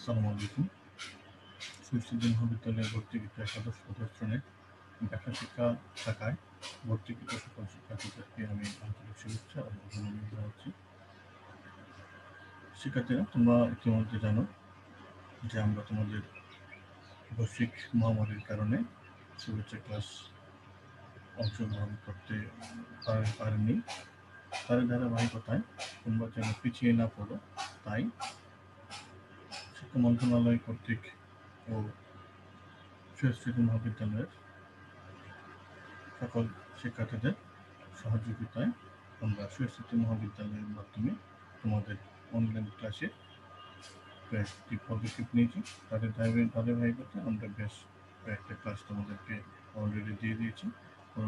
আসসালামু আলাইকুম। সুইস্টিদি মহাবিদ্যালয়ে ভর্তিকৃত একাদশ দ্বাদশ শ্রেণীর ব্যবসা শিক্ষা শাখায় ভর্তিকৃত সকল শিক্ষার্থীদেরকে আমি আন্তরিক শুভেচ্ছা ও অভিনন্দন জানাচ্ছি। শিক্ষার্থীরা, তোমরা ইতিমধ্যে জানো যে আমরা তোমাদের বৈশ্বিক মহামারীর কারণে শুভেচ্ছা ক্লাস অংশগ্রহণ করতে পারেনি। তার ধারাবাহিকতায় তোমরা যেন পিছিয়ে না পড়ো, তাই শিক্ষা মন্ত্রণালয় কর্তৃক ও সুইস্টিদি মহাবিদ্যালয়ের সকল শিক্ষার্থীদের সহযোগিতায় আমরা সুইস্টিদি মহাবিদ্যালয়ের মাধ্যমে তোমাদের অনলাইন ক্লাসে কয়েকটি পদক্ষেপ নিয়েছি। তাদের ধারাবাহিকতায় আমরা বেশ কয়েকটা ক্লাস তোমাদেরকে অলরেডি দিয়ে দিয়েছি। তো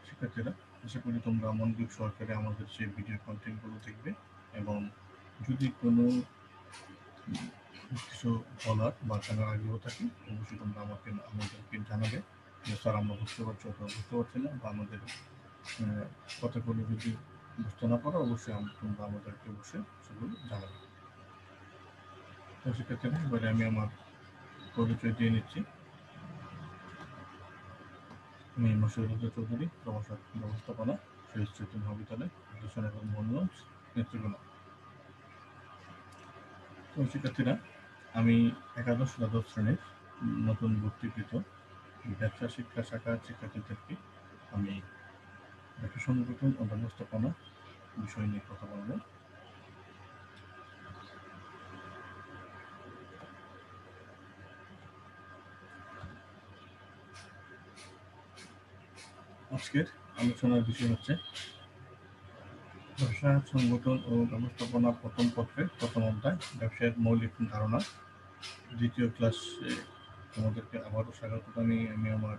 শিক্ষার্থীরা, আশা করি তোমরা মনোযোগ সহকারে আমাদের সেই ভিডিও কন্টেন্টগুলো দেখবে এবং যদি কোনো কিছু বলার বা জানার আগ্রহ থাকে অবশ্যই তোমরা আমাদেরকে জানাবে যে স্যার আমরা বুঝতে পারছি অথবা বুঝতে পারছি না, বা আমাদের কথাগুলো যদি বুঝতে না পারো অবশ্যই তোমরা আমাদেরকে অবশ্যই সেগুলো জানাবে। তো শিক্ষার্থীরা, এবারে আমি আমার পরিচয় দিয়ে নিচ্ছি। আমি মশিউর চৌধুরী, প্রভাষক ব্যবস্থাপনা, সুইস্টিদি মহাবিদ্যালয়, দূষণ এবং মনোজ নেতৃত্ব। তো শিক্ষার্থীরা, আমি একাদশ দ্বাদশ শ্রেণীর নতুন ভর্তিকৃত ব্যবসা শিক্ষা শাখার শিক্ষার্থীদেরকে আমি ব্যবসা সংগঠন ও ব্যবস্থাপনা বিষয় নিয়ে কথা বলবো। আজকের আলোচনার বিষয় হচ্ছে ব্যবসা সংগঠন ও ব্যবস্থাপনা প্রথম পত্রের প্রথম অধ্যায়, ব্যবসায়ের মৌলিক ধারণা। দ্বিতীয় ক্লাসে তোমাদেরকে আবারও স্বাগত জানিয়ে আমি আমার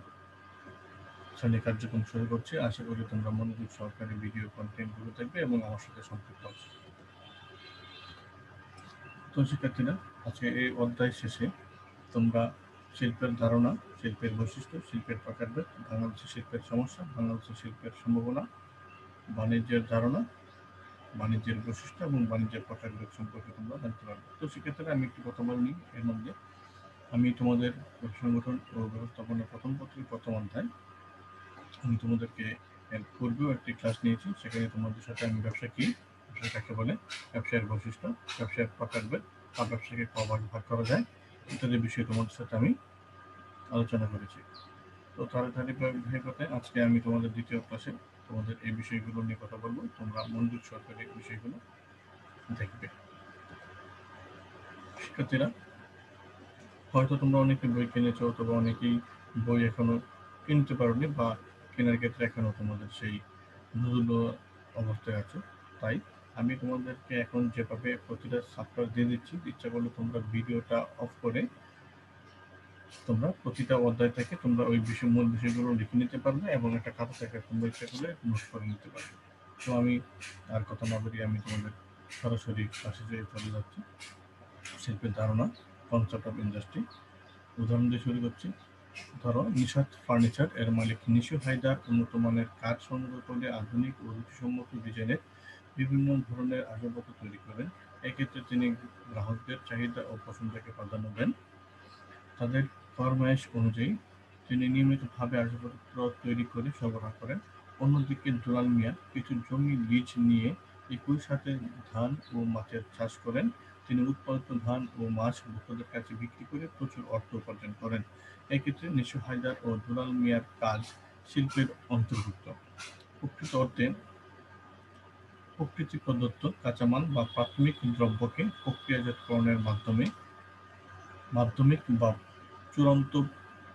শ্রেণী কার্যক্রম শুরু করছি। আশা করি তোমরা মনোযোগ সহকারে ভিডিও কন্টেন্টগুলো দেখবে এবং আমার সাথে সম্পৃক্ত হবে। তো শিক্ষার্থীরা, আজকে এই অধ্যায় শেষে তোমরা শিল্পের ধারণা, শিল্পের বৈশিষ্ট্য, শিল্পের প্রকারভেদ, বাংলাদেশের শিল্পের সমস্যা, বাংলাদেশের শিল্পের সম্ভাবনা, বাণিজ্যের ধারণা, বাণিজ্যের বৈশিষ্ট্য এবং বাণিজ্যের প্রকারভেদ সম্পর্কে তোমরা জানতে পারবে। তো শিক্ষার্থীরা, আমি একটু কথা বলে নিই। এর মধ্যে আমি তোমাদের সংগঠন ও ব্যবস্থাপনার প্রথম পত্রের প্রথম অধ্যায়, আমি তোমাদেরকে এর পূর্বেও একটি ক্লাস নিয়েছি। সেখানে তোমাদের সাথে আমি ব্যবসা কি, ব্যবসা কাকে বলে, ব্যবসায়ের বৈশিষ্ট্য, ব্যবসায়ের প্রকারভেদ, বা ব্যবসাকে কভাবে ভাগ করা যায় ইত্যাদি বিষয়ে তোমাদের সাথে আমি আলোচনা করেছি। তো তার ধারাবাহিকতায় আজকে আমি তোমাদের দ্বিতীয় ক্লাসে তোমাদের এই বিষয়গুলো নিয়ে কথা বলবো। তোমরা মনোযোগ সহকারে এই বিষয়গুলো দেখবে। শিক্ষার্থীরা, হয়তো তোমরা অনেকে বই কিনেছো অথবা অনেকেই বই এখনো কিনতে পারোনি, বা কেনার ক্ষেত্রে এখনো তোমাদের সেই নজুল অবস্থায় আছো। তাই আমি তোমাদেরকে এখন যেভাবে প্রতিটা চ্যাপ্টার দিয়ে দিচ্ছি, ইচ্ছা করলে তোমরা ভিডিওটা অফ করে তোমরা প্রতিটা অধ্যায় থেকে তোমরা ওই মূল বিষয়গুলো লিখে নিতে পারবে এবং একটা খাতা থেকে তোমরা ইচ্ছা করলে নোট করে নিতে পারবে। তো আমি আর কথা না বলি, আমি তোমাদের সরাসরি ক্লাসে চলে যাচ্ছি। শিল্পের ধারণা, কনসেপ্ট অফ ইন্ডাস্ট্রি। উদাহরণ দিয়ে শুরু করছি। ধরো, নিশাত ফার্নিচার এর মালিক নিশু হায়দার উন্নত মানের কাঠ সংগ্রহ করে আধুনিক ও রুচিসম্মত ডিজাইনের বিভিন্ন ধরনের আসবাবপত্র তৈরি করেন। এক্ষেত্রে তিনি গ্রাহকদের চাহিদা ও পছন্দকে প্রাধান্য দেন। তাদের ফরমায়েশ অনুযায়ী তিনি নিয়মিতভাবে আসবাবপত্র তৈরি করে সরবরাহ করেন। অন্যদিকে দুলাল মিয়া কিছু জমি লিজ নিয়ে একই সাথে ধান ও মাছের চাষ করেন। তিনি উৎপাদিত ধান ও মাছ ভোক্তাদের কাছে বিক্রি করে প্রচুর অর্থ উপার্জন করেন। এক্ষেত্রে নিশু হায়দার ও দুলাল মিয়ার কাজ শিল্পের অন্তর্ভুক্ত। প্রকৃত অর্থে প্রকৃতি প্রদত্ত কাঁচামাল বা প্রাথমিক দ্রব্যকে প্রক্রিয়াজাতকরণের মাধ্যমে মাধ্যমিক বা চূড়ান্ত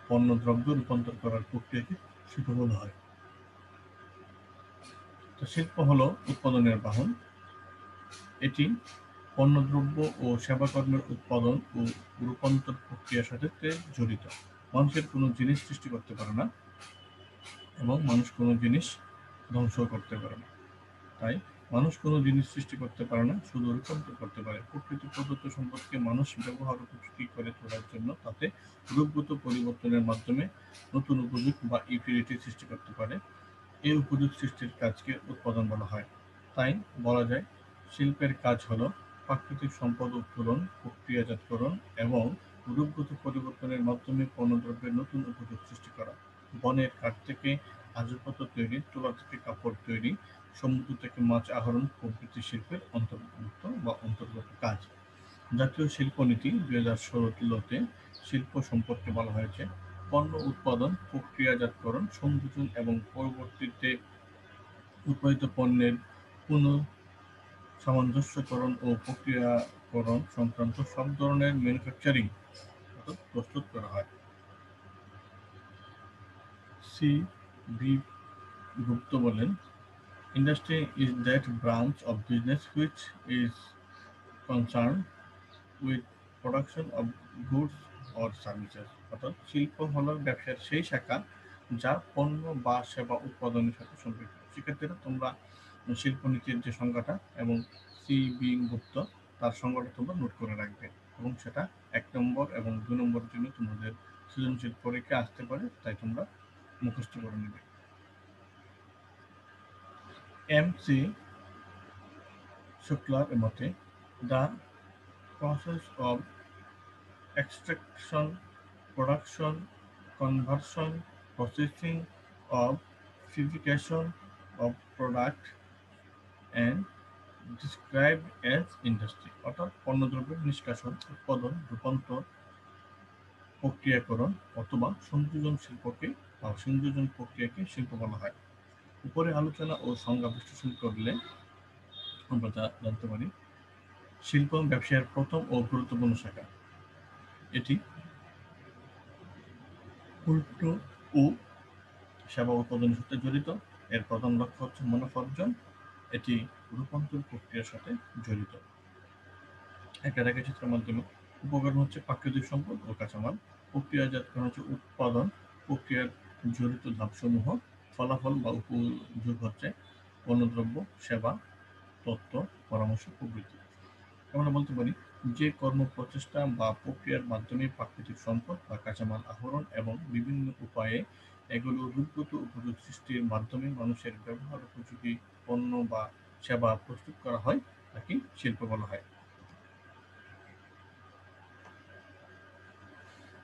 পণ্যদ্রব্যে রূপান্তর করার প্রক্রিয়াকে শিল্প বলা হয়। তো শিল্প হলো উৎপাদনের বাহন। এটি পণ্যদ্রব্য ও সেবাকর্মের উৎপাদন ও রূপান্তর প্রক্রিয়ার সাথে জড়িত। মানুষের কোনো জিনিস সৃষ্টি করতে পারে না এবং মানুষ কোনো জিনিস ধ্বংস করতে পারে না। তাই মানুষ কোনো জিনিস সৃষ্টি করতে পারে না, শুধু রূপান্তর করতে পারে। প্রকৃতি প্রদত্ত সম্পদকে মানুষ ব্যবহার উপযোগী করে তোলার জন্য তাতে রূপগত পরিবর্তনের মাধ্যমে নতুন উপযোগ বা ইউটিলিটি সৃষ্টি করতে পারে। এই উপযোগ সৃষ্টির কাজকে উৎপাদন বলা হয়। তাই বলা যায় শিল্পের কাজ হল প্রাকৃতিক সম্পদ উত্তোলন, প্রক্রিয়াজাতকরণ এবং রূপগত পরিবর্তনের মাধ্যমে পণ্যদ্রব্যের নতুন উপযোগ সৃষ্টি করা। বনের কাঠ থেকে আসবাবপত্র তৈরি, তুলা থেকে কাপড় তৈরি, সমুদ্র থেকে মাছ আহরণ প্রভৃতি শিল্পের অন্তর্গত কাজ। জাতীয় শিল্পনীতি 2016 শিল্প সম্পর্কে বলা হয়েছে পণ্য উৎপাদন, প্রক্রিয়াজাতকরণ, সংযোজন এবং পরবর্তীতে উৎপাদিত পণ্যের পুনঃসামঞ্জস্যকরণ ও প্রক্রিয়াকরণ সংক্রান্ত সব ধরনের ম্যানুফ্যাকচারিং প্রস্তুত করা হয়। সি বি গুপ্ত বলেন, industry is that branch of business which is concern with production of goods or services. অর্থাৎ শিল্প হলো ব্যবসার সেই শাখা যা পণ্য বা সেবা উৎপাদনের সাথে সম্পৃক্ত। সেক্ষেত্রে তোমরা শিল্পনীতির যে সংজ্ঞাটা এবং সি বি গুপ্ত তার সংজ্ঞাটা তোমরা নোট করে রাখবে এবং সেটা 1 নম্বর এবং 2 নম্বরের জন্য তোমাদের সৃজনশীল পরীক্ষা আসতে পারে, তাই তোমরা মুখস্থ করে নেবে। MC শুক্লার মতে the process of extraction, production, conversion, processing of purification of product and described as industry। অর্থাৎ পণ্যদ্রব্যের নিষ্কাশন, উৎপাদন, রূপান্তর, প্রক্রিয়াকরণ অথবা সংযোজন শিল্পকে বা সংযোজন প্রক্রিয়াকে শিল্প বলা হয়। উপরে আলোচনা ও সংজ্ঞা বিশ্লেষণ করলে আমরা জানতে পারি শিল্প ব্যবসায়ের প্রথম ও গুরুত্বপূর্ণ শাখা। এটি পূর্ত ও সেবা উৎপাদনের সাথে জড়িত। এর প্রধান লক্ষ্য হচ্ছে মুনাফা অর্জন। এটি রূপান্তর প্রক্রিয়ার সাথে জড়িত। একটা রেখাচিত্রের মাধ্যমে উপকরণ হচ্ছে প্রাকৃতিক সম্পদ ও কাঁচামাল, প্রক্রিয়াজাতকরণ হচ্ছে উৎপাদন, প্রক্রিয়ার জড়িত ধাপসমূহ, ফলাফল বা উপযোগ হচ্ছে পণ্যদ্রব্য, সেবা, তথ্য, পরামর্শ প্রভৃতি। আমরা বলতে পারি যে কর্ম প্রচেষ্টা বা প্রক্রিয়ার মাধ্যমে প্রাকৃতিক সম্পদ বা কাঁচামাল আহরণ এবং বিভিন্ন উপায়ে এগুলো রূপগত উপযোগ সৃষ্টির মাধ্যমে মানুষের ব্যবহার উপযোগী পণ্য বা সেবা প্রস্তুত করা হয় তাকে শিল্প বলা হয়।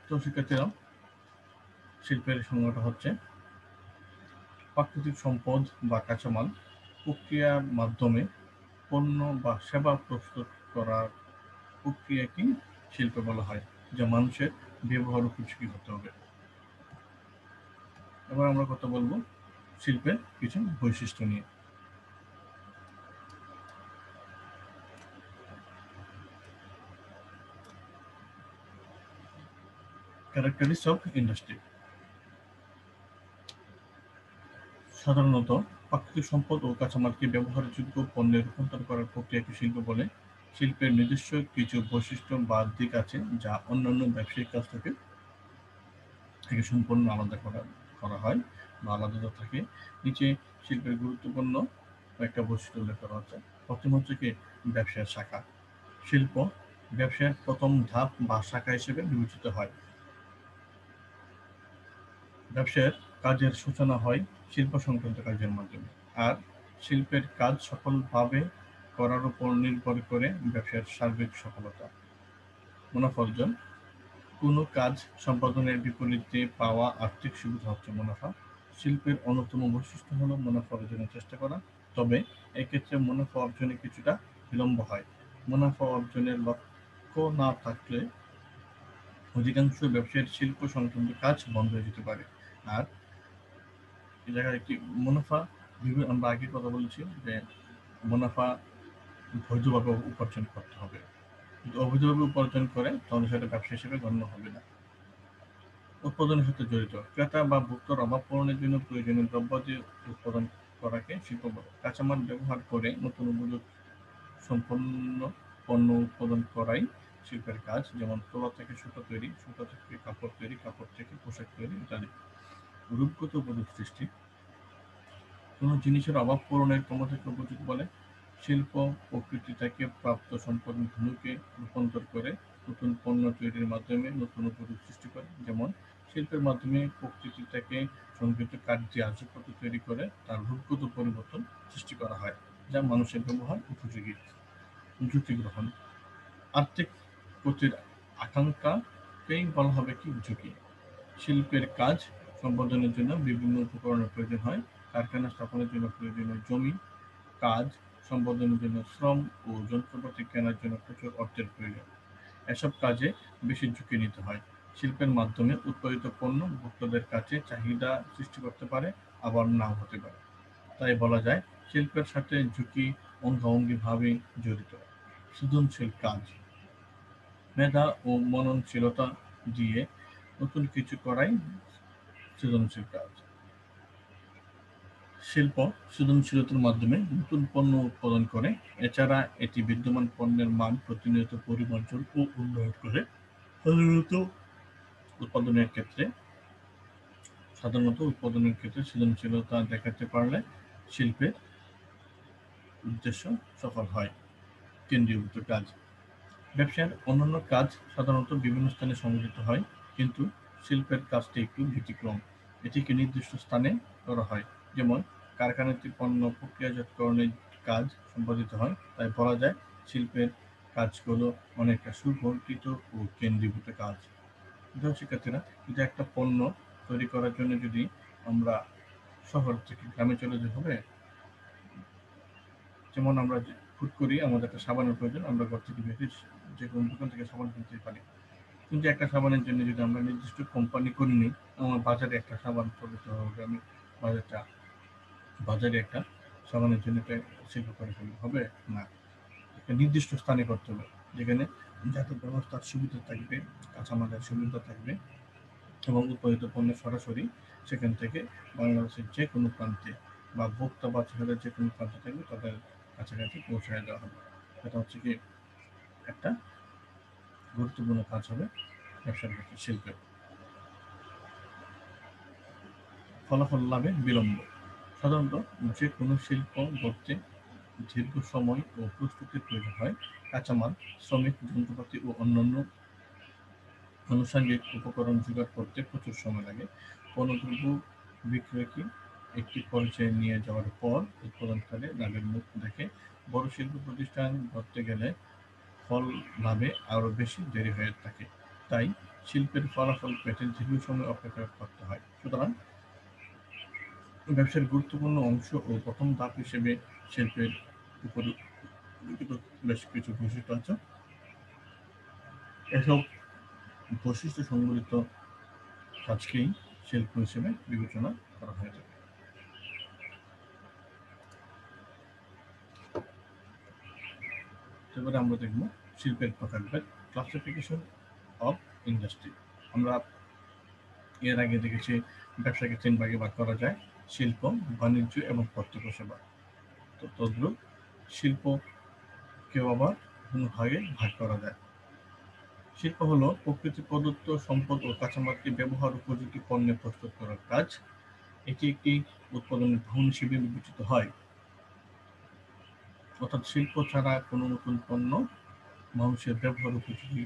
তো শিক্ষার্থীরা, শিল্পের সংজ্ঞাটা হচ্ছে প্রাকৃতিক সম্পদ বা কাঁচামাল প্রক্রিয়ার মাধ্যমে পণ্য বা সেবা প্রস্তুত করার প্রক্রিয়াকেই শিল্প বলা হয়, যা মানুষের ব্যবহার উপযোগী হতে হবে। এবার আমরা কথা বলবো শিল্পের কিছু বৈশিষ্ট্য নিয়ে। Characteristics of industry. সাধারণত প্রাকৃতিক সম্পদ ও কাঁচামালকে ব্যবহারযোগ্য পণ্যে রূপান্তর করার প্রক্রিয়াকে শিল্প বলে। শিল্পের নিজস্ব কিছু বৈশিষ্ট্য বা দিক আছে যা অন্যান্য ব্যবসায়িক কাজ থেকে সম্পূর্ণ আলাদা করা হয় বা আলাদা থাকে। নিচে শিল্পের গুরুত্বপূর্ণ কয়েকটা বৈশিষ্ট্য উল্লেখ করা হচ্ছে। প্রথম হচ্ছে কি ব্যবসায়ের শাখা। শিল্প ব্যবসায়ের প্রথম ধাপ বা শাখা হিসেবে বিবেচিত হয়। ব্যবসায়ের কাজের সূচনা হয় শিল্প সংক্রান্ত কাজের মাধ্যমে, আর শিল্পের কাজ সফলভাবে করার উপর নির্ভর করে ব্যবসায়ের সার্বিক সফলতা। মুনাফা অর্জন। কোনো কাজ সম্পাদনের বিপরীতে পাওয়া আর্থিক সুবিধা হচ্ছে মুনাফা। শিল্পের অন্যতম বৈশিষ্ট্য হলো মুনাফা অর্জনের চেষ্টা করা, তবে এক্ষেত্রে মুনাফা অর্জনে কিছুটা বিলম্ব হয়। মুনাফা অর্জনের লক্ষ্য না থাকলে অধিকাংশ ব্যবসায়ের শিল্প সংক্রান্ত কাজ বন্ধ হয়ে যেতে পারে। আর এই জায়গায় কি মুনাফা, আমরা আগে কথা বলেছি যে মুনাফা বৈধভাবে উপার্জন করতে হবে। যদি অবৈধভাবে উপার্জন করে তাহলে সেটা ব্যবসা হিসেবে গণ্য হবে না। উৎপাদনের সাথে জড়িত। ক্রেতা বা ভোক্তার অভাব পূরণের জন্য প্রয়োজনীয় দ্রব্যাদি উৎপাদন করাকে শিল্প বলে। কাঁচামাল ব্যবহার করে নতুন উপযোগ সম্পন্ন পণ্য উৎপাদন করাই শিল্পের কাজ, যেমন তুলা থেকে সুতা তৈরি, সুতা থেকে কাপড় তৈরি, কাপড় থেকে পোশাক তৈরি ইত্যাদি। রূপগত উপযোগ সৃষ্টি। কোনো জিনিসের অভাব পূরণের ক্ষমতাকে উপযোগ বলে। শিল্প প্রকৃতি থেকে প্রাপ্ত সম্পদগুলোকে রূপান্তর করে নতুন পণ্য তৈরির মাধ্যমে নতুন উপযোগ সৃষ্টি করে। যেমন শিল্পের মাধ্যমে প্রকৃতি থেকে সংগৃহীত কাঠ দিয়ে আসবাবপত্র তৈরি করে তার রূপগত পরিবর্তন সৃষ্টি করা হয়, যা মানুষের ব্যবহার উপযোগী। ঝুঁকি গ্রহণ। আর্থিক ক্ষতির আকাঙ্ক্ষাকেই বলা হবে কি ঝুঁকি। শিল্পের কাজ সম্পাদনের জন্য বিভিন্ন উপকরণের প্রয়োজন হয়। কারখানা স্থাপনের জন্য প্রয়োজনীয় জমি, কাজ সম্পাদনের জন্য শ্রম ও যন্ত্রপাতি কেনার জন্য প্রচুর অর্থের প্রয়োজন। এসব কাজে বেশি ঝুঁকি নিতে হয়। শিল্পের মাধ্যমে উৎপাদিত পণ্য ভোক্তাদের কাছে চাহিদা সৃষ্টি করতে পারে, আবার নাও হতে পারে। তাই বলা যায় শিল্পের সাথে ঝুঁকি অঙ্গাঅঙ্গিভাবে জড়িত। সৃজনশীল কাজ, মেধা ও মননশীলতা দিয়ে নতুন কিছু করাই সৃজনশীল কাজ। শিল্প সৃজনশীলতার মাধ্যমে নতুন পণ্য উৎপাদন করে। এছাড়া এটি বিদ্যমান পণ্যের মান প্রতিনিয়ত পরিমার্জন ও উন্নয়ন করে। সাধারণত উৎপাদনের ক্ষেত্রে সৃজনশীলতা দেখাতে পারলে শিল্পের উদ্দেশ্য সফল হয়। কেন্দ্রীভূত কাজ, ব্যবসার অন্যান্য কাজ সাধারণত বিভিন্ন স্থানে সংগঠিত হয়, কিন্তু শিল্পের কাজটি একটু ব্যতিক্রম। এটিকে নির্দিষ্ট স্থানে করা হয়। যেমন কারখানাতে পণ্য প্রক্রিয়াজাতকরণের কাজ সম্পাদিত হয়। তাই বলা যায় শিল্পের কাজগুলো অনেকটা সুগঠিত ও কেন্দ্রীভূত কাজ। ধরুন শিক্ষার্থীরা, যদি একটা পণ্য তৈরি করার জন্য যদি আমরা শহর থেকে গ্রামে চলে যেতে হবে, যেমন আমরা হুট করি আমাদের একটা সাবানের প্রয়োজন, আমরা ঘর থেকে বেরিয়ে যে কোনো দোকান থেকে সাবান কিনতে পারি। কিন্তু একটা সাবানের জন্য যদি আমরা নির্দিষ্ট কোম্পানি করে নিই, আমার বাজারে একটা সাবান তৈরি হবে, আমি বাজারটা বাজারে একটা সাবানের জন্য একটা শিল্প করে ফেললে হবে না। একটা নির্দিষ্ট স্থানে করতে হবে, যেখানে যাতায়াত ব্যবস্থার সুবিধা থাকবে, কাঁচামালের সুবিধা থাকবে এবং উৎপাদিত পণ্য সরাসরি সেখান থেকে বাংলাদেশের যে কোনো প্রান্তে বা ভোক্তা বা শহরের যে কোনো প্রান্তে থাকবে তাদের কাছাকাছি পৌঁছায় দেওয়া হবে। এটা হচ্ছে কি একটা গুরুত্বপূর্ণ কাজ হবে ব্যবসার ক্ষেত্রে শিল্পের। ফলাফল লাভে বিলম্ব, সাধারণত যে কোনো শিল্প গড়তে দীর্ঘ সময় ও প্রস্তুতির প্রয়োজন হয়। কাঁচামাল, শ্রমিক, যন্ত্রপাতি ও অন্যান্য আনুষঙ্গিক উপকরণ জোগাড় করতে প্রচুর সময় লাগে। পণ্যদ্রব্য বিক্রয়কে একটি পর্যায়ে নিয়ে যাওয়ার পর উৎপাদনকালে লাভের মুখ দেখে। বড় শিল্প প্রতিষ্ঠান গড়তে গেলে ফল লাভে আরও বেশি দেরি হয়ে থাকে। তাই শিল্পের ফলাফল পেতে দীর্ঘ সময় অপেক্ষা করতে হয়। সুতরাং ব্যবসার গুরুত্বপূর্ণ অংশ ও প্রথম ধাপ হিসেবে শিল্পের উপর লিখিত বেশ কিছু বৈশিষ্ট্য আছে। এসব বৈশিষ্ট্য সংবলিত কাজকেই শিল্প হিসেবে বিবেচনা করা হয়ে থাকে। এবারে আমরা দেখব শিল্পের প্রকারভেদ, ক্লাসিফিকেশন অফ ইন্ডাস্ট্রি। আমরা এর আগে দেখেছি ব্যবসাকে ৩ ভাগে ভাগ করা যায়: শিল্প, বাণিজ্য এবং প্রত্যক্ষ সেবা। তো তদ্রূপ শিল্পকেও আবার ২ ভাগে ভাগ করা যায়। শিল্প হলো প্রকৃতি প্রদত্ত সম্পদ ও কাঁচামালকে ব্যবহার উপযোগী পণ্যে প্রস্তুত করার কাজ। এটি একটি উৎপাদনের ধরন হিসেবে বিবেচিত হয়। অর্থাৎ শিল্প ছাড়া কোনো নতুন পণ্য মানুষের ব্যবহার উপযোগী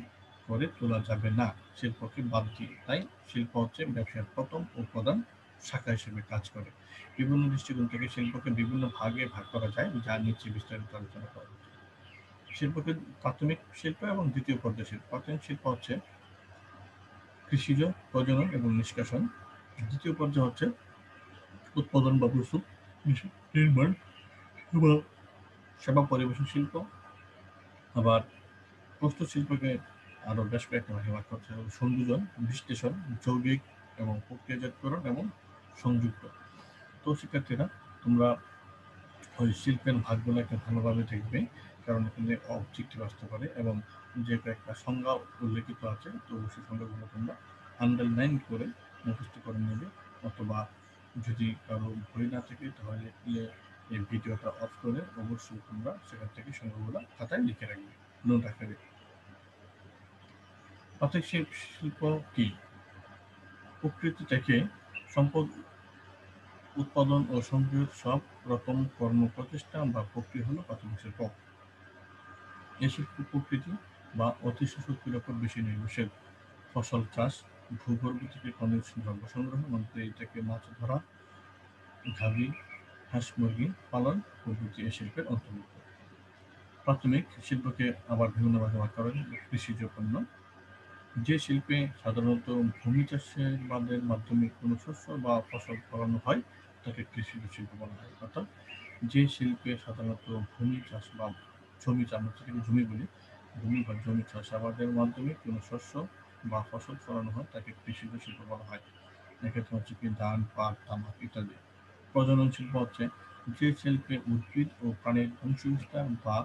করে তোলা যাবে না শিল্পকে বাদ দিয়ে। তাই শিল্প হচ্ছে ব্যবসার প্রথম ও প্রধান শাখা হিসেবে কাজ করে। বিভিন্ন দৃষ্টিকোণ থেকে শিল্পকে বিভিন্ন ভাগে ভাগ করা যায়, যা নিচে বিস্তারিত আলোচনা করা হচ্ছে। শিল্পকে প্রাথমিক শিল্প এবং দ্বিতীয় পর্যায়ের শিল্প। প্রাথমিক শিল্প হচ্ছে কৃষিজ, প্রজনন এবং নিষ্কাশন। দ্বিতীয় পর্যায়ে হচ্ছে উৎপাদন বা প্রস্তুত, নির্মাণ, সেবা সেবা পরিবেশন শিল্প। আবার প্রস্তুত শিল্পকে আরও বেশ কয়েকটা ভাগে ভাগ করতে হবে: সংযোজন, বিশ্লেষণ, যৌগিক এবং প্রক্রিয়াজাতকরণ এবং সংযুক্ত। তো শিক্ষার্থীরা, তোমরা ওই শিল্পের ভাগগুলো একটা ভালোভাবে দেখবে, কারণ এখানে অবজেক্টিভ আসতে পারে এবং যে কয়েকটা সংজ্ঞা উল্লেখিত আছে, তো সেই সংজ্ঞাগুলো তোমরা আন্ডারলাইন করে মুখস্থ করে নেবে, অথবা যদি কারো বই না থাকে তাহলে এই ভিডিওটা অফ করে অবশ্যই তোমরা সেখান থেকে সংজ্ঞাগুলো খাতায় লিখে রাখবে, নোট আকারে। প্রাথমিক শিল্প কি? প্রকৃতি থেকে সম্পদ উৎপাদন ও সংগ্রহের সব রকম কর্ম প্রচেষ্টা বা প্রক্রিয়া হলো প্রাথমিক শিল্প। এই শিল্প প্রকৃতি বা অদৃশ্য শক্তির উপর বেশি নির্ভরশীল। ফসল চাষ, ভূগর্ভ থেকে খনিজ দ্রব্য সংগ্রহ, নদী থেকে মাছ ধরা, গাভী, হাঁস মুরগি পালন প্রভৃতি এই শিল্পের অন্তর্ভুক্ত। প্রাথমিক শিল্পকে আবার বিভিন্ন ভাগে ভাগ করা যায়। কৃষিজ পণ্য, যে শিল্পে সাধারণত ভূমি চাষাবাদের মাধ্যমে কোনো শস্য বা ফসল ফলানো হয় তাকে কৃষিজ শিল্প বলা হয়। অর্থাৎ যে শিল্পে সাধারণত ভূমি চাষ বা আমরা যেটাকে জমি বলি, ভূমি বা জমি চাষাবাদের মাধ্যমে কোনো শস্য বা ফসল ফলানো হয় তাকে কৃষিজ শিল্প বলা হয়। এক্ষেত্রে হচ্ছে কি ধান, পাট, তামাক ইত্যাদি। প্রজনন শিল্প হচ্ছে যে শিল্পে উদ্ভিদ ও প্রাণীর বংশবিস্তার বা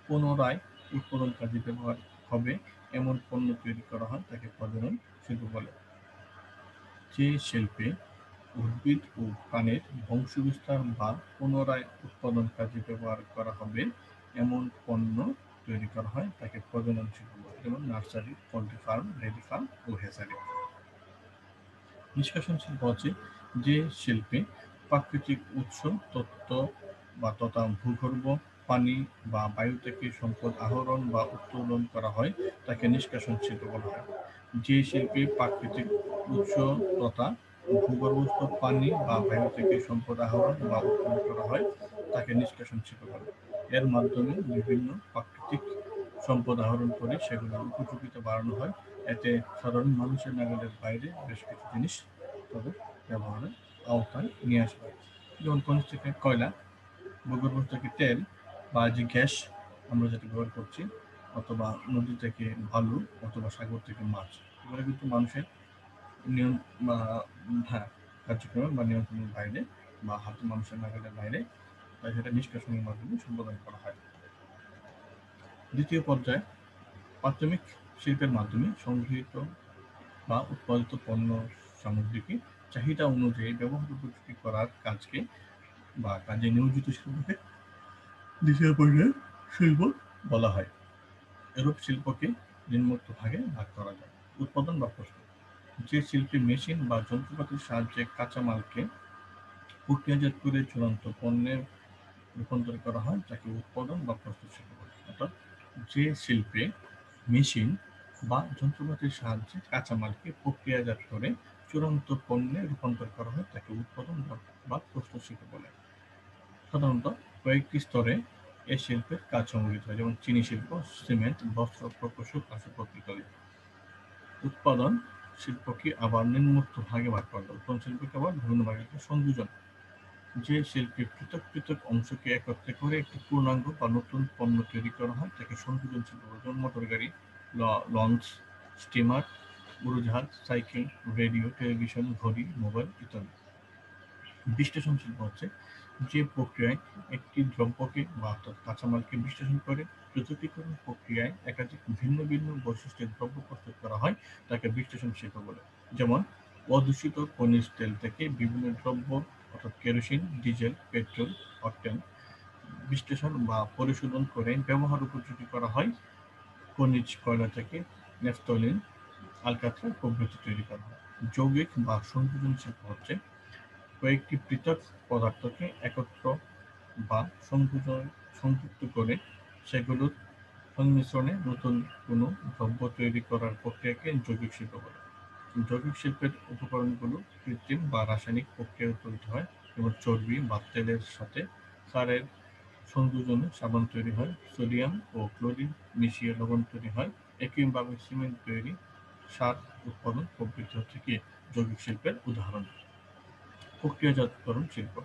পুনরায় উৎপাদন কাজে ব্যবহার হবে এমন পণ্য তৈরি করা হয় তাকে প্রজনন শিল্প বলে। যে শিল্পে উদ্ভিদ ও প্রাণীর বংশবিস্তার বা পুনরায় উৎপাদন কাজে ব্যবহার করা হবে এমন পণ্য তৈরি করা হয় তাকে প্রজনন শিল্প বলে। যেমন nursery, poultry farm, dairy farm ও হ্যাচারি। নিষ্কাশন শিল্প হচ্ছে যে শিল্পে প্রাকৃতিক উৎস, তত্ত্ব বা তথা ভূগর্ভ, পানি বা বায়ু থেকে সম্পদ আহরণ বা উত্তোলন করা হয় তাকে নিষ্কাশন শিল্প বলা হয়। যে শিল্পে প্রাকৃতিক উৎস তথা ভূগর্ভস্থ পানি বা বায়ু থেকে সম্পদ আহরণ বা উত্তোলন করা হয় তাকে নিষ্কাশন শিল্প বলে। এর মাধ্যমে বিভিন্ন প্রাকৃতিক সম্পদ আহরণ করে সেগুলোর উপযোগিতা বাড়ানো হয়। এতে সাধারণ মানুষের নাগালের বাইরে বেশ কিছু জিনিস তাদের ব্যবহারের আওতায় নিয়ে আসা হয়। যেমন খনিজ থেকে কয়লা, ভূগর্ভস্থ থেকে তেল বা যে গ্যাস আমরা যেটা ব্যবহার করছি, অথবা নদী থেকে বালু, অথবা সাগর থেকে মাছ, এগুলো কিন্তু মানুষের নিয়ম বা হ্যাঁ কার্যক্রম বা নিয়ন্ত্রণের বাইরে বা হাতে মানুষের নাগালের বাইরে, তাই সেটা নিষ্কাশনের মাধ্যমে সম্পাদন করা হয়। দ্বিতীয় পর্যায়ে প্রাথমিক শিল্পের মাধ্যমে সংগৃহীত বা উৎপাদিত পণ্য সামগ্রীকে চাহিদা অনুযায়ী ব্যবহার উপযোগী করার কাজকে বা কাজে নিয়োজিত শিল্পকে দ্বিতীয় পর্যায়ে শিল্প বলা হয়। এরূপ শিল্পকে নিম্নোক্ত ভাগে ভাগ করা যায়। উৎপাদন বা প্রস্তুত, যে শিল্পে মেশিন বা যন্ত্রপাতির সাহায্যে কাঁচামালকে প্রক্রিয়াজাত করে চূড়ান্ত পণ্যে রূপান্তর করা হয় তাকে উৎপাদন বা প্রস্তুত শিল্প বলে। অর্থাৎ যে শিল্পে মেশিন বা যন্ত্রপাতির সাহায্যে কাঁচামালকে প্রক্রিয়াজাত করে চূড়ান্ত পণ্যে রূপান্তর করা হয় তাকে উৎপাদন বা প্রস্তুত শিল্প বলে। সাধারণত কয়েকটি স্তরে এ শিল্পের কাজ সংগঠিত হয়, যেমন চিনি শিল্প, সিমেন্ট, বস্ত্র প্রকৌশল, আসবাবপত্র ইত্যাদি। উৎপাদন শিল্পকে আবার নিম্নোক্ত ভাগে ভাগ করা যায়। উৎপাদন শিল্পকে আবার বিভিন্ন ভাগে সংযোজন, যে শিল্পে পৃথক পৃথক অংশকে একত্রে করে একটি পূর্ণাঙ্গ বা নতুন পণ্য তৈরি করা হয় তাকে সংযোজন শিল্প বলে। যেমন মোটর গাড়ি, লঞ্চ, স্টিমার, উড়োজাহাজ, সাইকেল, রেডিও, টেলিভিশন, ঘড়ি, মোবাইল ইত্যাদি। বিশ্লেষণ শিল্প হচ্ছে যে প্রক্রিয়ায় একটি দ্রব্যকে বা অর্থাৎ কাঁচামালকে বিশ্লেষণ করে পৃথকীকরণ প্রক্রিয়ায় একাধিক ভিন্ন ভিন্ন বৈশিষ্ট্যের দ্রব্য প্রস্তুত করা হয় তাকে বিশ্লেষণ শিল্প বলে। যেমন অদূষিত খনিজ তেল থেকে বিভিন্ন দ্রব্য অর্থাৎ কেরোসিন, ডিজেল, পেট্রোল, অকটেন বিশ্লেষণ বা পরিশোধন করে ব্যবহার উপযোগী করা হয়। খনিজ কয়লা থেকে ন্যাফথলিন, আলকাত্রা প্রভৃতি তৈরি করা হয়। যৌগিক বা সংযোজন শিল্প হচ্ছে কয়েকটি পৃথক পদার্থকে একত্র বা সংযুক্ত করে সেগুলোর সংমিশ্রণে নতুন কোনো দ্রব্য তৈরি করার প্রক্রিয়াকে যৌগিক শিল্প বলে। যৌগিক শিল্পের উপকরণগুলো কৃত্রিম বা রাসায়নিক প্রক্রিয়ায় উৎপাদিত হয়, যেমন চর্বি বা তেলের সাথে ক্ষারের সংযোজনে সাবান তৈরি হয়, সোডিয়াম ও ক্লোরিন মিশিয়ে লবণ তৈরি হয়, একইভাবে সিমেন্ট তৈরি, সার উৎপাদন প্রভৃতি হচ্ছে কি যৌগিক শিল্পের উদাহরণ। প্রক্রিয়াজাতকরণ শিল্প,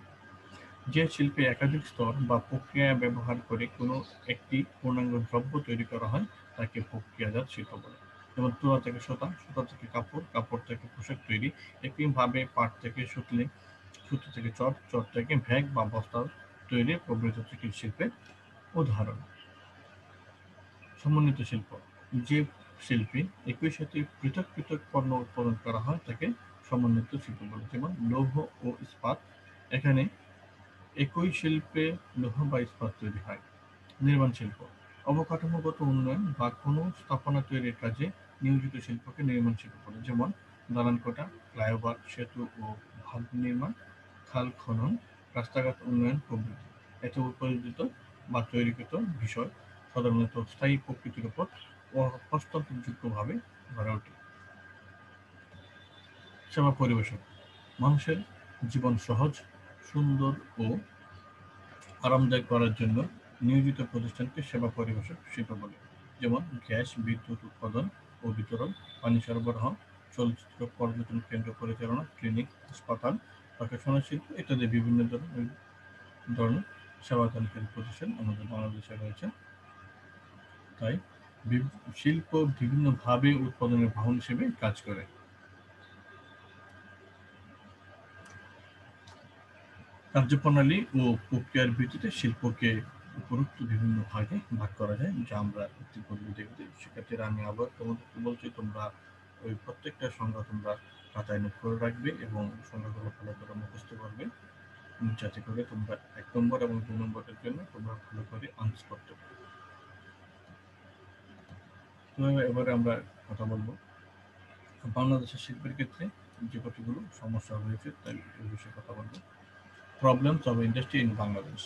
যে শিল্পে একাধিক স্তর বা প্রক্রিয়া ব্যবহার করে কোনো একটি পূর্ণাঙ্গ দ্রব্য তৈরি করা হয় তাকে প্রক্রিয়াজাত শিল্প বলে। যেমন তুলা থেকে সুতা, সুতা থেকে কাপড়, কাপড় থেকে পোশাক তৈরি, একইভাবে পাট থেকে সুতলি, সুতো থেকে চট, চট থেকে ব্যাগ বা বস্তা তৈরি প্রভৃতি হচ্ছে কি শিল্পের উদাহরণ। সমন্বিত শিল্প, যে শিল্পে একই সাথে পৃথক পৃথক পণ্য উৎপাদন করা হয় তাকে সমন্বিত শিল্প বলে। যেমন লৌহ ও ইস্পাত, এখানে একই শিল্পে লৌহ বা ইস্পাত তৈরি হয়। নির্মাণ শিল্প, অবকাঠামোগত উন্নয়ন বা কোনো স্থাপনা তৈরির কাজে নিয়োজিত শিল্পকে নির্মাণ শিল্প বলে। যেমন দালান কোটা, ফ্লাইওভার, সেতু ও ভাল্ব নির্মাণ, খাল খনন, রাস্তাঘাট উন্নয়ন প্রভৃতি। এতে উৎপাদিত বা তৈরিকৃত বিষয় সাধারণত স্থায়ী প্রকৃতির উপর হস্তান্তরযোগ্যভাবে গড়ে ওঠে। সেবা পরিবেশক, মানুষের জীবন সহজ, সুন্দর ও আরামদায়ক করার জন্য নিয়োজিত প্রতিষ্ঠানকে সেবা পরিবেশক শিল্প বলে, যেমন গ্যাস, বিদ্যুৎ উৎপাদন ও বিতরণ, পানি সরবরাহ, চলচ্চিত্র পর্যটন কেন্দ্র পরিচালনা, ক্লিনিক, হাসপাতাল, প্রকাশনা শিল্প ইত্যাদি বিভিন্ন ধরনের সেবাদানকারী প্রতিষ্ঠান আমাদের বাংলাদেশে রয়েছে। তাই শিল্প বিভিন্নভাবে উৎপাদনের বাহন হিসেবে কাজ করে। কার্যপ্রণালী ও প্রক্রিয়ার ভিত্তিতে শিল্পকে উপরোক্ত বিভিন্ন ভাগে ভাগ করা যায়, যা আমরা একটু পূর্বে দেখেছি। সেক্ষেত্রে আমি আবার তোমাদেরকে বলছি, তোমরা ওই প্রত্যেকটা সংজ্ঞা তোমরা খাতায় নোট করে রাখবে এবং সংজ্ঞাগুলো ভালো করে মুখস্থ করবে, যাতে করে তোমরা ১ নম্বর এবং ২ নম্বরের জন্য তোমরা ভালো করে আনসার করতে পারো। তো এবারে আমরা কথা বলবো বাংলাদেশের শিল্পের ক্ষেত্রে যে কতগুলো সমস্যা রয়েছে তাই এই বিষয়ে কথা বলবো। Problems of industry in Bangladesh.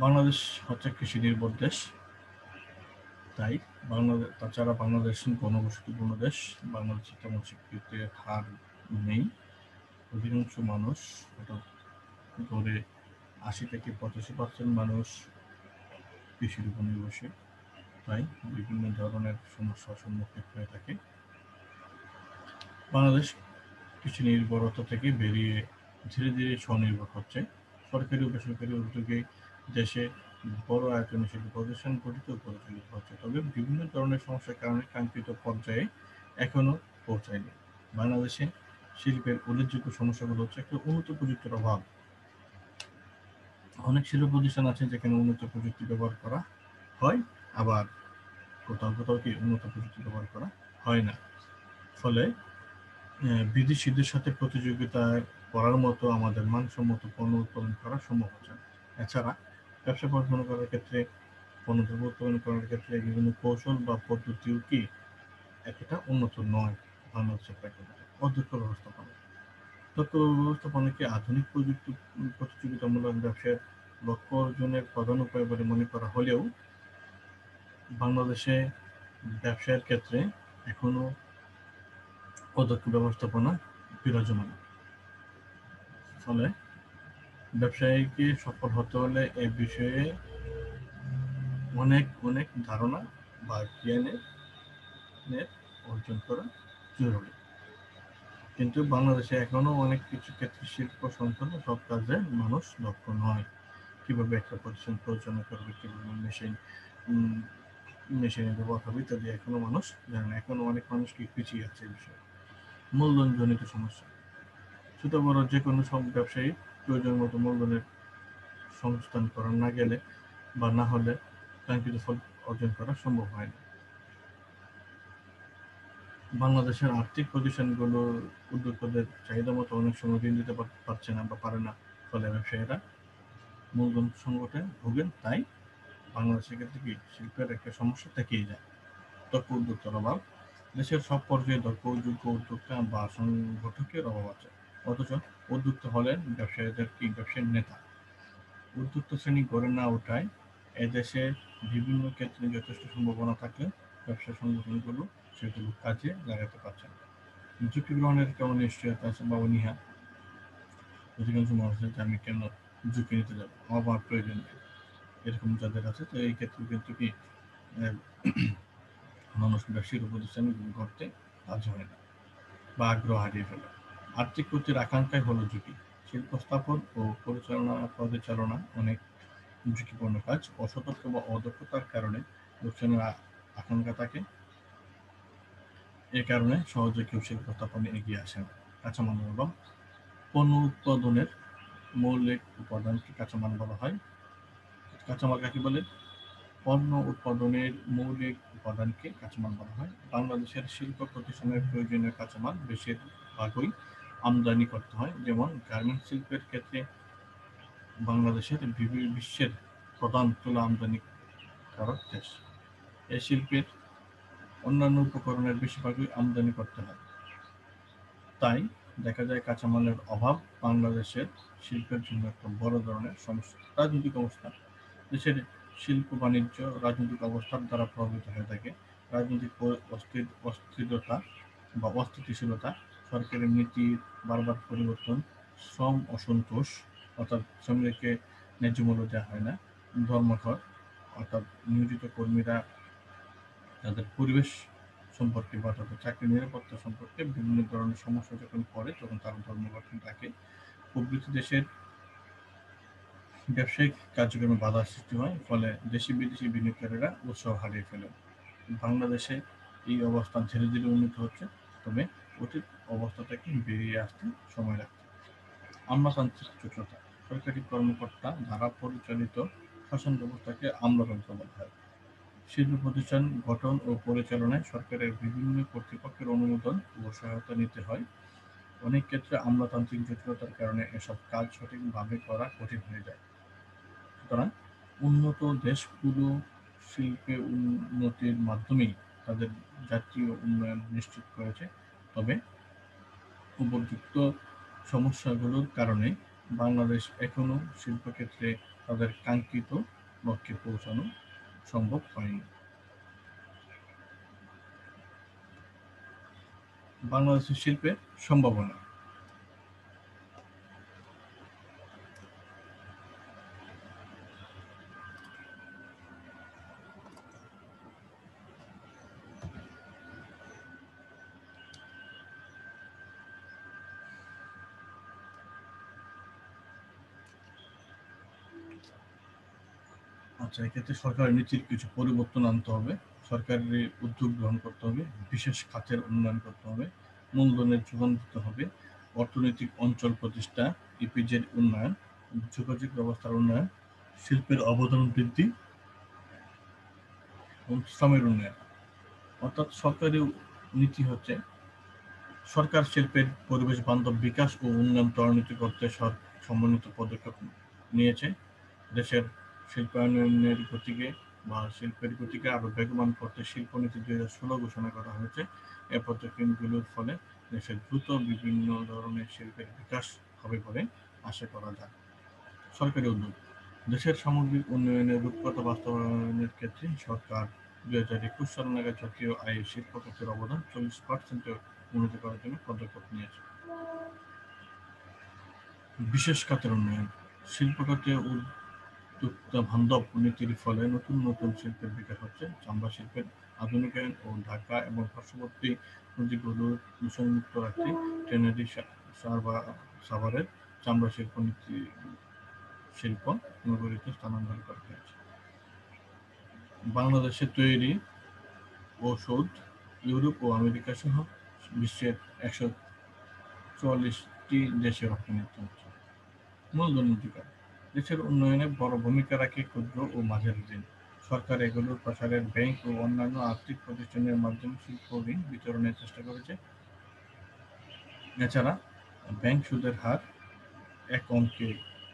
Bangladesh হচ্ছে কৃষি নির্ভর দেশ। তাই তাছাড়া বাংলাদেশ ঘনবসতিপূর্ণ দেশ। বাংলাদেশে তেমন শিক্ষিতের হার নেই। অধিকাংশ মানুষ, অর্থাৎ গড়ে ৮০-৮৫% মানুষ কৃষির উপর নির্ভরশীল। তাই বিভিন্ন ধরনের সমস্যার সম্মুখীন হয়ে থাকে। বাংলাদেশ কৃষি নির্ভরতা থেকে বেরিয়ে ধীরে ধীরে স্বনির্ভর হচ্ছে। সরকারি ও বেসরকারি উদ্যোগে দেশে বড় আয়তনের শিল্প প্রতিষ্ঠান গঠিত ও পরিচালিত হচ্ছে, তবে বিভিন্ন ধরনের সমস্যার কারণে কাঙ্ক্ষিত পর্যায়ে এখনো পৌঁছায়নি। বাংলাদেশে শিল্পের উল্লেখযোগ্য সমস্যাগুলো হচ্ছে একটা উন্নত প্রযুক্তির অভাব। অনেক শিল্প প্রতিষ্ঠান আছে যেখানে উন্নত প্রযুক্তি ব্যবহার করা হয়, আবার কোথাও কোথাও কি উন্নত প্রযুক্তি ব্যবহার করা হয় না। ফলে বিদেশিদের সাথে প্রতিযোগিতা করার মতো আমাদের মানসম্মত পণ্য উৎপাদন করা সম্ভব হচ্ছে না। এছাড়া ব্যবসা পরিচালনা করার ক্ষেত্রে, পণ্যদ্রব্য উৎপাদন করার ক্ষেত্রে বিভিন্ন কৌশল বা পদ্ধতিও কি এতটা উন্নত নয় বাংলাদেশের প্রেক্ষাপটে। অদক্ষ ব্যবস্থাপনা। দক্ষ ব্যবস্থাপনাকে আধুনিক প্রযুক্তি প্রতিযোগিতামূলক ব্যবসার লক্ষ্য অর্জনের প্রধান উপায় বলে মনে করা হলেও বাংলাদেশে ব্যবসায়ের ক্ষেত্রে এখনো অদক্ষ ব্যবস্থাপনা বিরাজমান। ফলে ব্যবসায়ীকে সফল হতে হলে এ বিষয়ে অনেক অনেক ধারণা বা জ্ঞানের অর্জন করা জরুরি। কিন্তু বাংলাদেশে এখনো অনেক কিছু ক্ষেত্রে শিল্প সংক্রান্ত সব কাজে মানুষ দক্ষ নয়। কিভাবে একটা প্রতিষ্ঠান পরিচালনা করবে, কিভাবে মেশিনের ব্যবহার হবে ইত্যাদি এখনো মানুষ জানে না। এখনো অনেক মানুষ কি পিছিয়ে আছে এই বিষয়ে। মূলধন জনিত সমস্যা। ছোট বড় যে কোনো সব ব্যবসায়ী প্রয়োজন মতো মূলধনের সংস্থান করা না গেলে বা না হলে কাঙ্ক্ষিত ফল অর্জন করা সম্ভব হয় না। বাংলাদেশের আর্থিক প্রতিষ্ঠানগুলো উদ্যোক্তাদের চাহিদা মতো অনেক সময় ঋণ দিতে পারছে না বা পারে না। ফলে ব্যবসায়ীরা মূলধন সংকটে ভোগেন। তাই বাংলাদেশের ক্ষেত্রে কি শিল্পের একটা সমস্যা থেকেই যায়। দক্ষ উদ্যোক্তার অভাব। দেশের সব পর্যায়ে দক্ষ যোগ্য উদ্যোক্তা বা সংগঠকের অভাব আছে। অথচ উদ্যোক্তা হলেন ব্যবসায়ীর নেতা। উদ্যোক্তা শ্রেণী গড়ে না ওঠায় এদেশে বিভিন্ন ক্ষেত্রে যথেষ্ট সম্ভাবনা থাকলে ব্যবসা সংগঠনগুলো সেগুলো কাজে লাগাতে পারছে না। ঝুঁকি গ্রহণের কেমন নিশ্চয়তা আছে বা অনীহা। অধিকাংশ মানুষের যে আমি কেন ঝুঁকি নিতে যাবো, আমার প্রয়োজন নেই, এরকম যাদের আছে। তো এই ক্ষেত্রে কিন্তু কি মানুষ ব্যবসায়িক প্রতিষ্ঠান করতে রাজি হয় না বা আগ্রহ হারিয়ে ফেলে। আর্থিক ক্ষতির আকাঙ্ক্ষাই হলো ঝুঁকি। শিল্প স্থাপন ও পরিচালনা অনেক ঝুঁকিপূর্ণ কাজ। অসতর্ক বা অদক্ষতার কারণে লোকসানের আকাঙ্ক্ষা থাকে। এ কারণে সহজে কেউ শিল্প স্থাপনে এগিয়ে আসে না। কাঁচামালের অভাব। পণ্য উৎপাদনের মৌলিক উপাদানকে কাঁচামাল বলা হয়। কাঁচামাল কাকে বলে? পণ্য উৎপাদনের মৌলিক উপাদানকে কাঁচামাল বলা হয়। বাংলাদেশের শিল্প প্রতিষ্ঠানের প্রয়োজনীয় কাঁচামাল বেশিরভাগই আমদানি করতে হয়। যেমন গার্মেন্টস শিল্পের ক্ষেত্রে বাংলাদেশের বিশ্বের প্রধান তুলা আমদানিকারক দেশ। এই শিল্পের অন্যান্য উপকরণের বেশিরভাগই আমদানি করতে হয়। তাই দেখা যায় কাঁচামালের অভাব বাংলাদেশের শিল্পের জন্য একটা বড় ধরনের সমস্যা। রাজনৈতিক অবস্থা। দেশের শিল্প বাণিজ্য রাজনৈতিক অবস্থার দ্বারা প্রভাবিত হয়ে থাকে। রাজনৈতিক অস্থিরতা বা অস্থিতিশীলতা, সরকারের নীতির বারবার পরিবর্তন, শ্রম অসন্তোষ, অর্থাৎ শ্রমিককে ন্যায্য মূল্য দেওয়া হয় না, ধর্মঘট অর্থাৎ নিয়োজিত কর্মীরা তাদের পরিবেশ সম্পর্কে বা তাদের চাকরির নিরাপত্তা সম্পর্কে বিভিন্ন ধরনের সমস্যা যখন পড়ে তখন তারা ধর্মঘট ডাকে। প্রভৃতি দেশের ব্যবসায়িক কার্যক্রমে বাধার সৃষ্টি হয়, ফলে দেশি বিদেশি বিনিয়োগকারীরা উৎসাহ হারিয়ে ফেলেন। বাংলাদেশে এই অবস্থা ধীরে ধীরে উন্নত হচ্ছে, তবে অতীত অবস্থা থেকে বেরিয়ে আসতে সময় লাগছে। আমলাতান্ত্রিক জটিলতা: সরকারি কর্মকর্তা দ্বারা পরিচালিত শাসন ব্যবস্থাকে আমলাতন্ত্র বলা হয়। শিল্প প্রতিষ্ঠান গঠন ও পরিচালনায় সরকারের বিভিন্ন কর্তৃপক্ষের অনুমোদন ও সহায়তা নিতে হয়। অনেক ক্ষেত্রে আমলাতান্ত্রিক জটিলতার কারণে এসব কাজ সঠিকভাবে করা কঠিন হয়ে যায়। সুতরাং উন্নত দেশগুলো শিল্পে উন্নতির মাধ্যমেই তাদের জাতীয় উন্নয়ন নিশ্চিত করেছে, তবে উপযুক্ত সমস্যাগুলোর কারণে বাংলাদেশ এখনো শিল্পক্ষেত্রে তাদের কাঙ্ক্ষিত লক্ষ্যে পৌঁছানো সম্ভব হয়নি। বাংলাদেশের শিল্পের সম্ভাবনা: আচ্ছা, এক্ষেত্রে সরকারের নীতির কিছু পরিবর্তন আনতে হবে, সরকারি উদ্যোগ গ্রহণ করতে হবে, বিশেষ খাতের উন্নয়ন করতে হবে, মূলধনের যোগান দিতে হবে, অর্থনৈতিক অঞ্চল প্রতিষ্ঠা, ইপিজেড উন্নয়ন, যোগাযোগ ব্যবস্থার উন্নয়ন, শিল্পের অবদান বৃদ্ধি এবং শ্রমের উন্নয়ন। অর্থাৎ সরকারি নীতি হচ্ছে সরকার শিল্পের পরিবেশ বান্ধব বিকাশ ও উন্নয়ন ত্বরান্বিত করতে সমন্বিত পদক্ষেপ নিয়েছে। দেশের শিল্পায়নের গতিকে বা শিল্পের গতিকে আরো বেগবান করতে শিল্পনীতি 2016 ঘোষণা করা হয়েছে। এ পদক্ষেপগুলোর ফলে দেশের দ্রুত বিভিন্ন ধরনের শিল্পের বিকাশ হবে বলে আশা করা যায়। সরকারি উদ্যোগ: দেশের সামগ্রিক উন্নয়নের রূপকথা বাস্তবায়নের ক্ষেত্রে সরকার 2021 সাল নাগাদ জাতীয় আয়ে শিল্প খাতের অবদান 40% উন্নতি করার জন্য পদক্ষেপ নিয়েছে। বিশেষ খাতের উন্নয়ন: শিল্প খাতে উদ্যোক্তা বান্ধব নীতির ফলে নতুন নতুন শিল্পের বিকাশ হচ্ছে। চামড়া শিল্পের আধুনিকায়ন ও ঢাকা এবং পার্শ্ববর্তী নদীগুলোর দূষণমুক্ত রাখতে টেনারি সাভারের চামড়া শিল্প নগরীতে স্থানান্তর করা হয়েছে। বাংলাদেশে তৈরি ঔষধ ইউরোপ ও আমেরিকা সহ বিশ্বের 144টি দেশে রপ্তানি হচ্ছে। মূলধনের যোগান: দেশের উন্নয়নে বড় ভূমিকা রাখে ক্ষুদ্র ও মাঝারি ঋণ। সরকার এগুলোর প্রসারের ব্যাংক ও অন্যান্য আর্থিক প্রতিষ্ঠানের মাধ্যমে শিল্প ঋণ বিতরণের চেষ্টা করেছে। এছাড়া ব্যাংক সুদের হার এক অঙ্কে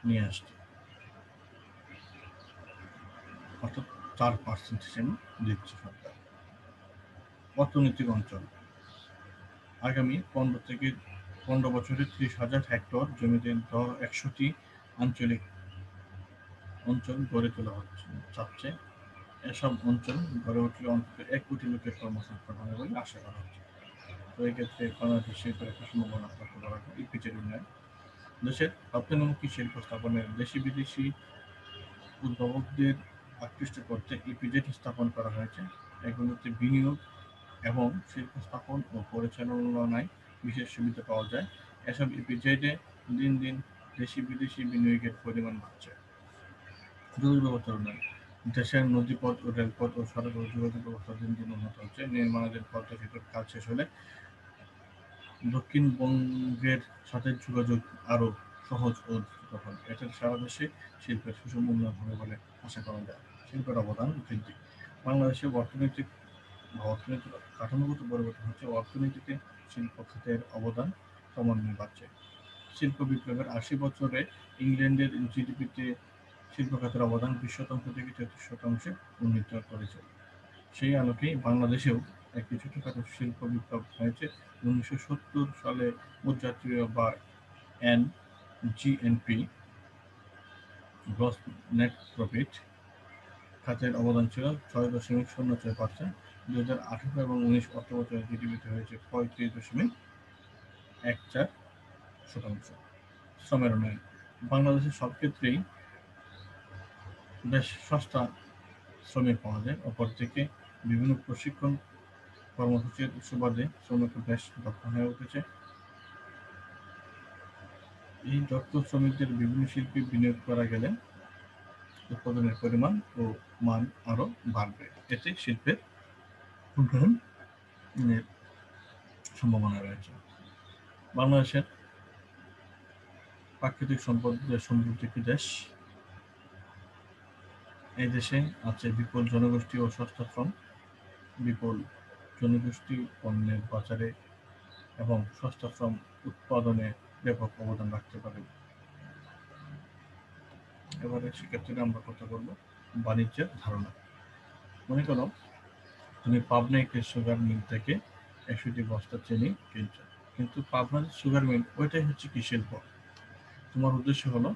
নিয়ে আসছে, অর্থাৎ 4% হিসেবে দিচ্ছে সরকার। অর্থনৈতিক অঞ্চল: আগামী 15 বছরে 30,000 হেক্টর জমিতে 100টি আঞ্চলিক অঞ্চল গড়ে তোলা চাচ্ছে। এসব অঞ্চল গড়ে উঠলে অন্তত 1 কোটি লোকের কর্মসংস্থান হবে বলে আশা করা হচ্ছে। তো এক্ষেত্রে বাংলাদেশ শিল্পের একটা সম্ভাবনা লক্ষ্য করা হয়। ইপিজেড উন্নয়ন: দেশের রপ্তানিমুখী শিল্প স্থাপনের দেশি বিদেশি উদ্ভাবকদের আকৃষ্ট করতে ইপিজেড স্থাপন করা হয়েছে। এগুলোতে বিনিয়োগ এবং শিল্প স্থাপন ও পরিচালনায় বিশেষ সুবিধা পাওয়া যায়। এসব ইপিজেডে দিন দিন দেশি বিদেশি বিনিয়োগের পরিমাণ বাড়ছে। যোগাযোগ ব্যবস্থার উন্নয়ন: দেশের নদীপথ ও রেলপথ ও সড়ক যোগাযোগ ব্যবস্থা দিন দিন উন্নত হচ্ছে। নির্মাণাধীন পদ্মা সেতুর কাজ শেষ হলে দক্ষিণবঙ্গের সাথে যোগাযোগ আরও সহজ ও দ্রুত হবে। এতে সারা দেশে শিল্পের সুষম উন্নয়ন হবে বলে আশা করা যায়। শিল্পের অবদান বৃদ্ধি: বাংলাদেশের অর্থনৈতিক কাঠামোগত পরিবর্তন হচ্ছে, অর্থনীতিতে শিল্প খাতের অবদান ক্রমান্বয়ে বাড়ছে। শিল্প বিপ্লবের 80 বছরে ইংল্যান্ডের জিডিপিতে শিল্প খাতের অবদান 20% থেকে 33% উন্নীত করেছে। সেই আলোকেই বাংলাদেশেও একটি ছোটখাটো শিল্প বিপ্লব হয়েছে। 1970 সালে মোট জাতীয় বা জিএনপি গ্রস নেট প্রফিট খাতের অবদান ছিল 6.06%। 2018 এবং 19 অর্থবছরে জিডিপিতে হয়েছে 35.14%। শ্রমের উন্নয়ন: বাংলাদেশের সব ক্ষেত্রেই বেশ সস্তা শ্রমিক পাওয়া যায়। অপরদিকে বিভিন্ন প্রশিক্ষণ কর্মসূচির সুবাদে শ্রমিক বেশ দক্ষ হয়ে উঠেছে। এই দক্ষ শ্রমিকদের বিভিন্ন শিল্পে বিনিয়োগ করা গেলে উৎপাদনের পরিমাণ ও মান আরও বাড়বে। এতে শিল্পের উন্নয়নের সম্ভাবনা রয়েছে। বাংলাদেশের প্রাকৃতিক সম্পদের সমৃদ্ধ একটি দেশ। এই দেশে আছে বিপুল জনগোষ্ঠী ও সস্তা শ্রম। বিপুল জনগোষ্ঠী পণ্যের বাজারে এবং সস্তা শ্রম উৎপাদনে ব্যাপক অবদান রাখতে পারে। এবারে সেক্ষেত্রে আমরা কথা বলবো বাণিজ্যের ধারণা। মনে করো তুমি পাবনা একটি সুগার মিল থেকে 100টি বস্তা চিনি কিনছো, কিন্তু পাবনার সুগার মিল ওইটাই হচ্ছে কি শিল্প। তোমার উদ্দেশ্য হলো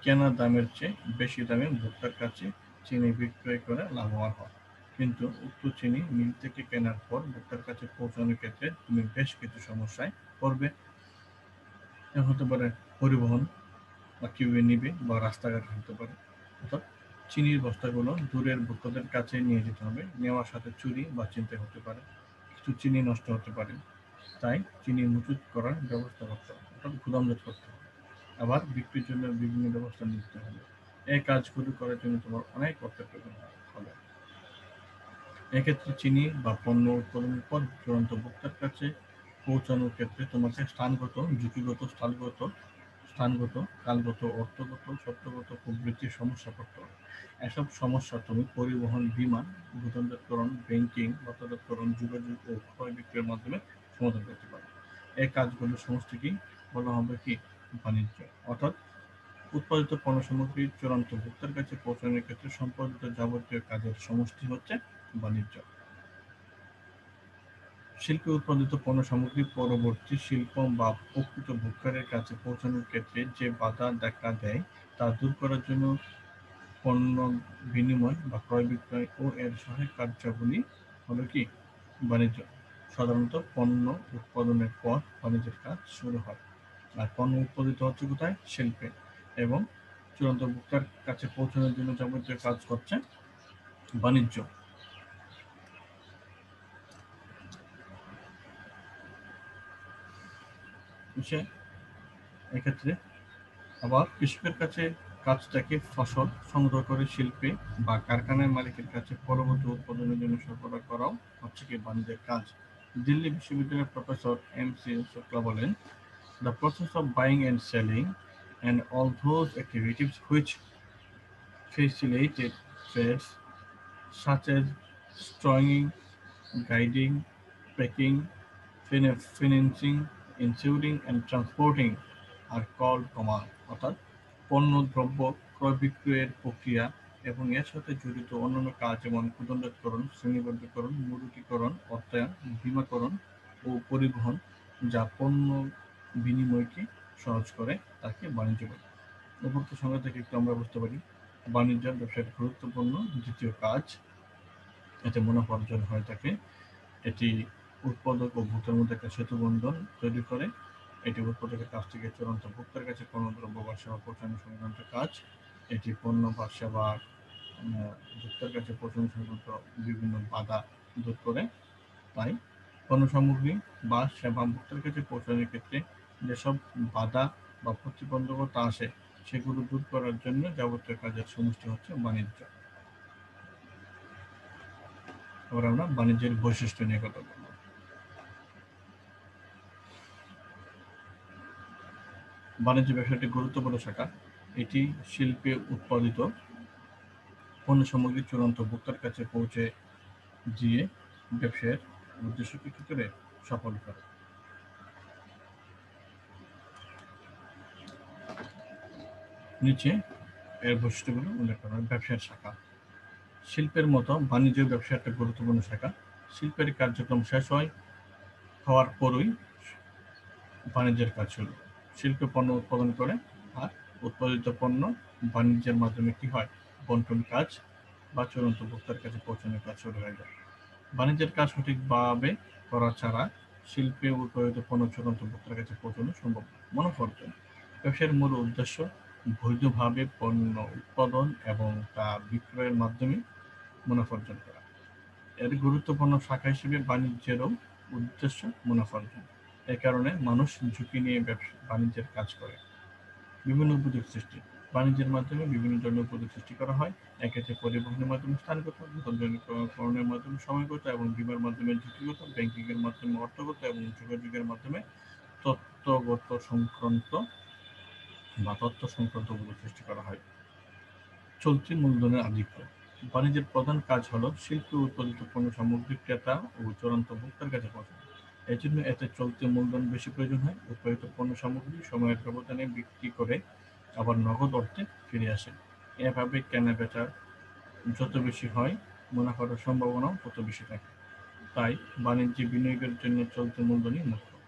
কেনা দামের চেয়ে বেশি দামে ভোক্তার কাছে চিনি বিক্রয় করে লাভবান হওয়া। কিন্তু উক্ত চিনি মিল থেকে কেনার পর ভোক্তার কাছে পৌঁছানোর ক্ষেত্রে তুমি বেশ কিছু সমস্যায় পড়বে। হতে পারে পরিবহন বা কেউ নিবে বা রাস্তাঘাট হতে পারে। অর্থাৎ চিনির বস্তাগুলো দূরের ভোক্তাদের কাছে নিয়ে যেতে হবে। নেওয়ার সাথে চুরি বা ছিনতাই হতে পারে, কিছু চিনি নষ্ট হতে পারে। তাই চিনি মজুত করার ব্যবস্থা করতে হবে, অর্থাৎ গুদামজাত করতে হবে। আবার বিক্রির জন্য বিভিন্ন ব্যবস্থা নিতে হবে। এই কাজগুলো করার জন্য তোমার অনেক অর্থের প্রয়োজন হবে। এক্ষেত্রে চিনি বা পণ্য উৎপাদনের পর চূড়ান্ত ভোক্তার কাছে পৌঁছানোর ক্ষেত্রে তোমাকে স্থানগত, ঝুঁকিগত, স্থানগত, কালগত, অর্থগত, সত্যগত প্রভৃতির সমস্যা পড়তে হবে। এসব সমস্যা তুমি পরিবহন, বিমান, গুদামজাতকরণ, ব্যাংকিং, বাজারজাতকরণ, যোগাযোগ ও ক্রয় বিক্রয়ের মাধ্যমে সমাধান করতে পারবে। এই কাজগুলো সমষ্টিকেই বলা হবে কি বাণিজ্য। অর্থাৎ উৎপাদিত পণ্য সামগ্রী চূড়ান্ত ভোক্তার কাছে পৌঁছানোর ক্ষেত্রে সম্পাদিত যাবতীয় কাজের সমষ্টি হচ্ছে বাণিজ্য। শিল্পে উৎপাদিত পণ্য সামগ্রী পরবর্তী শিল্প বা প্রকৃত ভোক্তাদের কাছে পৌঁছানোর ক্ষেত্রে যে বাধা দেখা দেয় তা দূর করার জন্য পণ্য বিনিময় বা ক্রয় বিক্রয় ও এর সহায়ক কার্যাবলী হলো কি বাণিজ্য। সাধারণত পণ্য উৎপাদনের পর বাণিজ্যের কাজ শুরু হয়। আর পণ্য উৎপাদিত হচ্ছে কোথায়? শিল্পে। এবং চূড়ান্ত ভোক্তার কাছে পৌঁছানোর জন্য যাবতীয় কাজ করছে বাণিজ্য। এক্ষেত্রে আবার কৃষকের কাছে কাজ থেকে ফসল সংগ্রহ করে শিল্পে বা কারখানার মালিকের কাছে পরবর্তী উৎপাদনের জন্য সরবরাহ করাও হচ্ছে কি বাণিজ্যের কাজ। দিল্লি বিশ্ববিদ্যালয়ের প্রফেসর এম.সি. শুক্লা বলেন, "The process of buying and selling and all those activities which facilitate trades such as storing, guiding, packing, financing, insuring and transporting are called commerce." অর্থাৎ পণ্য দ্রব্য ক্রয় বিক্রয়ের প্রক্রিয়া এবং এর সাথে জড়িত অন্যান্য কাজ যেমন গুদামজাতকরণ, শ্রেণীবদ্ধকরণ, মজুতকরণ, অর্থায়ন, বীমাকরণ ও পরিবহন যা পণ্য বিনিময়কে সহজ করে তাকে বাণিজ্য বলে। উপরোক্ত সংজ্ঞা থেকে একটু আমরা বুঝতে পারি বাণিজ্য ব্যবসার গুরুত্বপূর্ণ দ্বিতীয় কাজ। এতে মুনাফা অর্জন হয়ে থাকে। এটি উৎপাদক ও ভোক্তার মধ্যে একটা সেতুবন্ধন তৈরি করে। এটি উৎপাদকের কাছ থেকে চূড়ান্ত ভোক্তার কাছে পণ্যদ্রব্য বা সেবা পৌঁছানো সংক্রান্ত কাজ। এটি পণ্য বা সেবা ভোক্তার কাছে পৌঁছানো সংক্রান্ত বিভিন্ন বাধা দূর করে। তাই পণ্য সামগ্রী বা সেবা ভোক্তার কাছে পৌঁছানোর ক্ষেত্রে যেসব বাধা বা প্রতিবন্ধকতা আসে সেগুলো দূর করার জন্য যাবতীয় কাজের সমষ্টি হচ্ছে বাণিজ্য। এবার আমরা বাণিজ্যের বৈশিষ্ট্য নিয়ে কথা বলব। বাণিজ্য ব্যবসাটি গুরুত্বপূর্ণ শাখা। এটি শিল্পে উৎপাদিত পণ্য সামগ্রী চূড়ান্ত ভোক্তার কাছে পৌঁছে দিয়ে ব্যবসায়ের উদ্দেশ্যকে কি করে সফল করে। নিচে এর বৈশিষ্ট্যগুলো উল্লেখ করা হয়। ব্যবসায়ের শাখা। শিল্পের মতো বাণিজ্য ব্যবসা একটা গুরুত্বপূর্ণ শাখা। শিল্পের কার্যক্রম শেষ হওয়ার পরই বাণিজ্যের কাজ শুরু। শিল্পে পণ্য উৎপাদন করে আর উৎপাদিত পণ্য বাণিজ্যের মাধ্যমে কি হয় বন্টন কাজ বা চূড়ান্ত ভোক্তার কাছে পৌঁছানোর কাজ শুরু হয়ে যায়। বাণিজ্যের কাজ সঠিকভাবে করা ছাড়া শিল্পে উৎপাদিত পণ্য চূড়ান্ত ভোক্তার কাছে পৌঁছানো সম্ভব নয়। মুনাফা অর্জন। ব্যবসায়ের মূল উদ্দেশ্য বৈধভাবে পণ্য উৎপাদন এবং তা বিক্রয়ের মাধ্যমে মুনাফা অর্জন করা। এর গুরুত্বপূর্ণ শাখা হিসেবে বাণিজ্যেরও উদ্দেশ্য মুনাফা অর্জন। এ কারণে মানুষ ঝুঁকি নিয়ে বাণিজ্যের কাজ করে। বিভিন্ন উপযোগ সৃষ্টি। বাণিজ্যের মাধ্যমে বিভিন্ন ধরনের উপযোগ সৃষ্টি করা হয়। এক্ষেত্রে পরিবহনের মাধ্যমে স্থানগত, বিতরণের মাধ্যমে সময়গত এবং বীমার মাধ্যমে ঝুঁকিগত, ব্যাংকিং এর মাধ্যমে অর্থগত এবং যোগাযোগের মাধ্যমে তথ্যগত সংক্রান্ত তথ্য সংক্রান্ত উপযোগ সৃষ্টি করা হয়। চলতি মূলধনের আধিক্য। বাণিজ্যের প্রধান কাজ হল শিল্পে উৎপাদিত পণ্য সামগ্রী ক্রেতা ও চূড়ান্ত ভোক্তার কাছে পৌঁছানো। এজন্য এতে চলতি মূলধন বেশি প্রয়োজন হয়। উৎপাদিত পণ্য সামগ্রী সময়ের ব্যবধানে বিক্রি করে আবার নগদ অর্থে ফিরে আসে। এভাবে কেনা-বেচা যত বেশি হয়, মুনাফার সম্ভাবনাও তত বেশি থাকে। তাই বাণিজ্যে বিনিয়োগের জন্য চলতি মূলধনই মুখ্য।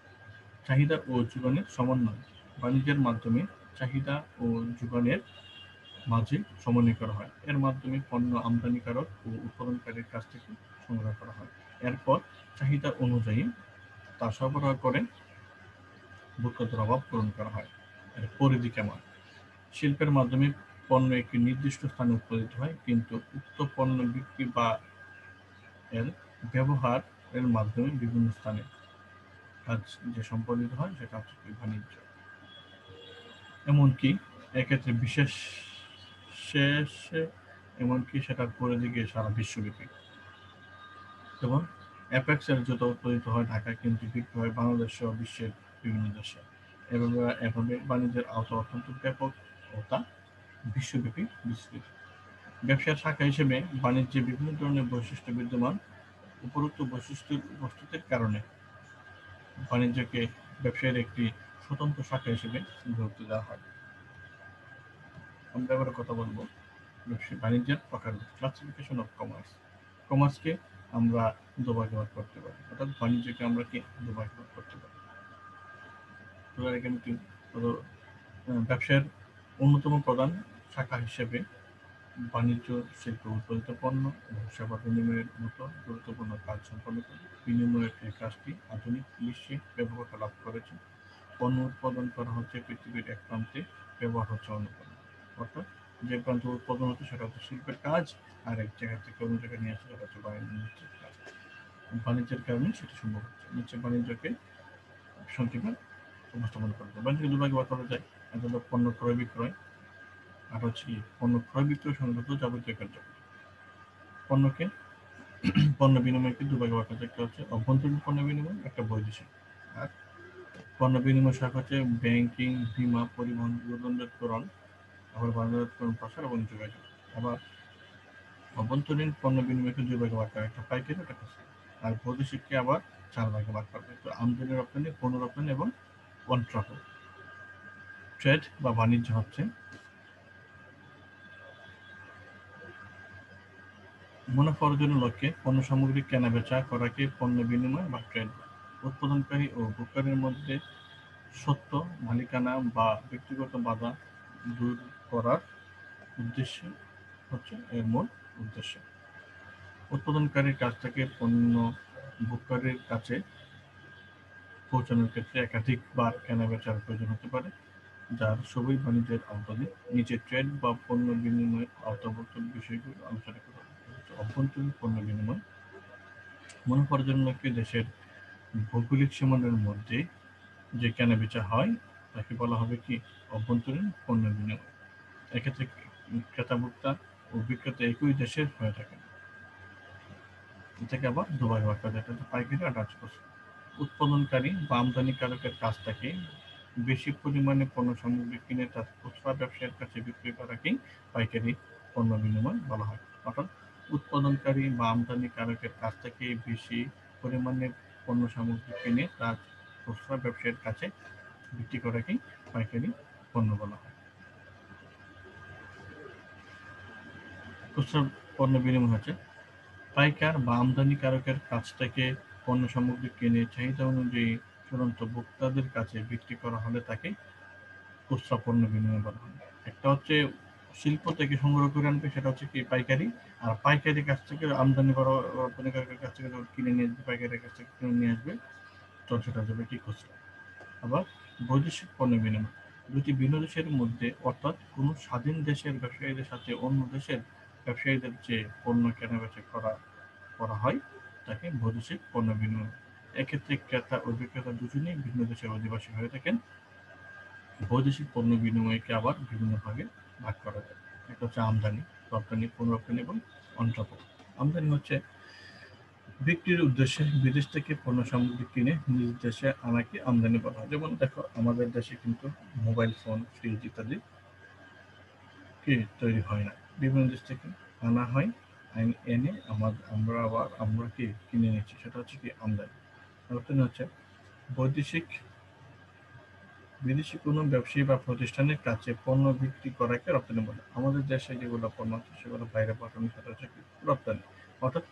চাহিদা ও যোগানের সমন্বয়। বাণিজ্যের মাধ্যমে চাহিদা ও যোগানের মাঝে সমন্বয় করা হয়। এর মাধ্যমে পণ্য আমদানিকারক ও উৎপাদনকারীর কাছ থেকে সংগ্রহ করা হয়। এরপর চাহিদা অনুযায়ী তা সরবরাহ করে ভোক্তাদের অভাব পূরণ করা হয়। এর পরিধি কেমন? শিল্পের মাধ্যমে পণ্য একটি নির্দিষ্ট স্থানে উৎপাদিত হয়, কিন্তু উক্ত পণ্য বিক্রি বা এর ব্যবহার এর মাধ্যমে বিভিন্ন স্থানে কাজ যে সম্পাদিত হয় সেটা হচ্ছে বাণিজ্য। এমনকি এক্ষেত্রে বিশেষ শেষে এমনকি সেটার পরিধি গিয়ে সারা বিশ্বব্যাপী। যেমন অ্যাপেক্স এর জুতা উৎপাদিত হয় ঢাকায়, কিন্তু বিক্রি হয় বাংলাদেশ সহ বিশ্বের বিভিন্ন দেশে। এভাবে বাণিজ্যের আওতা অত্যন্ত ব্যাপক ও তা বিশ্বব্যাপী বিস্তৃত। ব্যবসার শাখা হিসেবে বাণিজ্যে বিভিন্ন ধরনের বৈশিষ্ট্য বিদ্যমান। উপরোক্ত বৈশিষ্ট্যের উপস্থিতির কারণে বাণিজ্যকে ব্যবসায়ের একটি স্বতন্ত্র শাখা হিসেবে গুরুত্ব দেওয়া হয়। আমরা এবার কথা বলবো বাণিজ্যের প্রকার, ক্লাসিফিকেশন অফ কমার্স। কমার্সকে আমরা দুভাগে ভাগ করতে পারি, অর্থাৎ বাণিজ্যকে আমরা কি দুভাগে ভাগ করতে পারি। ব্যবসায়ের অন্যতম প্রধান শাখা হিসেবে বাণিজ্য শিল্পে উৎপাদিত পণ্য এবং সেবা বিনিময়ের মতো গুরুত্বপূর্ণ কাজ সম্পন্ন করে। বিনিময়ের এই কাজটি আধুনিক বিশ্বে ব্যাপকতা লাভ করেছে। পণ্য উৎপাদন করা হচ্ছে পৃথিবীর এক প্রান্তে, ব্যবহার হচ্ছে অন্য প্রান্তে। অর্থাৎ যে প্রান্তে উৎপাদন হচ্ছে সেটা হচ্ছে শিল্পের কাজ, আর এক জায়গা থেকে অন্য জায়গায় নিয়ে আসা সেটা হচ্ছে বাণিজ্যের কাজ। বাণিজ্যের কারণে সেটি সম্ভব হচ্ছে। নিচে বাণিজ্যকে সংক্ষেপে উপস্থাপন করা যায়। বাণিজ্য দুভাগে ভাগ করা যায়। একটা হলো পণ্য ক্রয় বিক্রয়, আর হচ্ছে কি পণ্য ক্রয় বিক্রয় সংক্রান্ত যাবতীয় কার্যক্রম। পণ্যকে পণ্য বিনিময়কে দুভাগে ভাগ করা যায়। একটা হচ্ছে অভ্যন্তরীণ পণ্য বিনিময়, একটা বৈদেশিক। আর পণ্য বিনিময় শাখা হচ্ছে ব্যাংকিং, বীমা, পরিবহন, বিনোদনজাতকরণ, আবার বাজারজাতকরণ, প্রসার এবং যোগাযোগ। আবার অভ্যন্তরীণ পণ্য বিনিময়কে দুই ভাগে ভাগ করা, একটা পাইকারি, একটা খুচরা। আর বৈদেশিককে আবার চার ভাগে ভাগ করা যায়। তো আমদানি রপ্তানি, পণ্য রপ্তানি এবং কন্ট্রাফো। ট্রেড বা বাণিজ্য হচ্ছে মুনাফা অর্জনের লক্ষ্যে পণ্য সামগ্রী কেনা বেচা করাকে পণ্য বিনিময় বা ট্রেড। উৎপাদনকারী ও ভোক্তাদের মধ্যে সত্য, মালিকানা বা ব্যক্তিগত বাধা দূর করার উদ্দেশ্য হচ্ছে এর মূল উদ্দেশ্য। উৎপাদনকারীর কাছ থেকে পণ্য ভোক্তাদের কাছে পৌঁছানোর ক্ষেত্রে একাধিকবার কেনা-বেচার প্রয়োজন হতে পারে, যার সবই বাণিজ্যের আওতাধীন। নিচে ট্রেড বা পণ্য বিনিময়ের আওতাভুক্ত বিষয়গুলো আলোচনা করা হচ্ছে। অভ্যন্তরীণ পণ্য বিনিময়। মুনাফা অর্জনের লক্ষ্যে দেশের ভৌগোলিক সীমানার মধ্যে যে কেনা-বেচা হয় তাকে বলা হবে কি অভ্যন্তরীণ পণ্য বিনিময়। এক্ষেত্রে ক্রেতা-ভোক্তা ও বিক্রেতা একই দেশের হয়ে থাকে। এটাকে আবার দুভাগে ভাগ করা যায়, একটা হচ্ছে পাইকারি আর একটা হচ্ছে খুচরা। উৎপাদনকারী বা আমদানিকারকের কাছ থেকে বেশি পরিমাণে পণ্য সামগ্রী কিনে তা খুচরা ব্যবসায়ীর কাছে বিক্রি করাকেই পাইকারি পণ্য বিনিময় বলা হয়। অর্থাৎ উৎপাদনকারী বা আমদানিকারকের কাছ থেকে বেশি পরিমাণে পণ্য সামগ্রী কিনে তা খুচরা ব্যবসায়ীর কাছে বিক্রি করাকেই পাইকারি পণ্য বলা হয়। খুচরা পণ্য বিনিময় হচ্ছে পাইকার বা আমদানিকারকের কাছ থেকে পণ্য সামগ্রী কিনে চাহিদা অনুযায়ী চূড়ান্ত ভোক্তাদের কাছে বিক্রি করা হলে তাকে খুচরা পণ্য বিনিময় বলা হয়। একটা হচ্ছে শিল্প থেকে সংগ্রহ করে আনবে, সেটা হচ্ছে কি পাইকারি। আর পাইকারির কাছ থেকে আমদানি করা রপ্তানিকারকের কাছ থেকে যখন কিনে নিয়ে আসবে, পাইকারের কাছ থেকে কিনে নিয়ে আসবে, তখন সেটা যাবে কি খুচরা। আবার বৈদেশিক পণ্য বিনিময়। দুটি ভিন্ন দেশের মধ্যে, অর্থাৎ কোনো স্বাধীন দেশের ব্যবসায়ীদের সাথে অন্য দেশের ব্যবসায়ীদের যে পণ্য কেনাবেচা করা করা হয় তাকে বৈদেশিক পণ্য বিনিময়। এক্ষেত্রে ক্রেতা ও বিক্রেতা দুজনেই ভিন্ন দেশের অধিবাসী হয়ে থাকেন। বৈদেশিক পণ্য বিনিময়কে আবার বিভিন্ন ভাগে ভাগ করা যায়। একটা হচ্ছে আমদানি, রপ্তানি, পুনরপ্তানি এবং অন্ত্রকোট। আমদানি হচ্ছে বিক্রির উদ্দেশ্যে বিদেশ থেকে পণ্য সামগ্রী কিনে নিজ দেশে আনাকে আমদানি বলা হয়। যেমন দেখো, আমাদের দেশে কিন্তু মোবাইল ফোন, ফ্রিজ ইত্যাদি কি তৈরি হয় না, বিভিন্ন দেশ থেকে আনা হয়, এনে আমরা কি কিনে নিচ্ছি, সেটা হচ্ছে কি আমদানি। রপ্তানি হচ্ছে বৈদেশিক বিদেশি কোনো ব্যবসায়ী বা প্রতিষ্ঠানের কাছে পণ্য বিক্রি করাকে রপ্তানি বলে। আমাদের দেশে যেগুলো পণ্য আছে সেগুলো বাইরে পাঠানো, সেটা হচ্ছে কি রপ্তানি। অর্থাৎ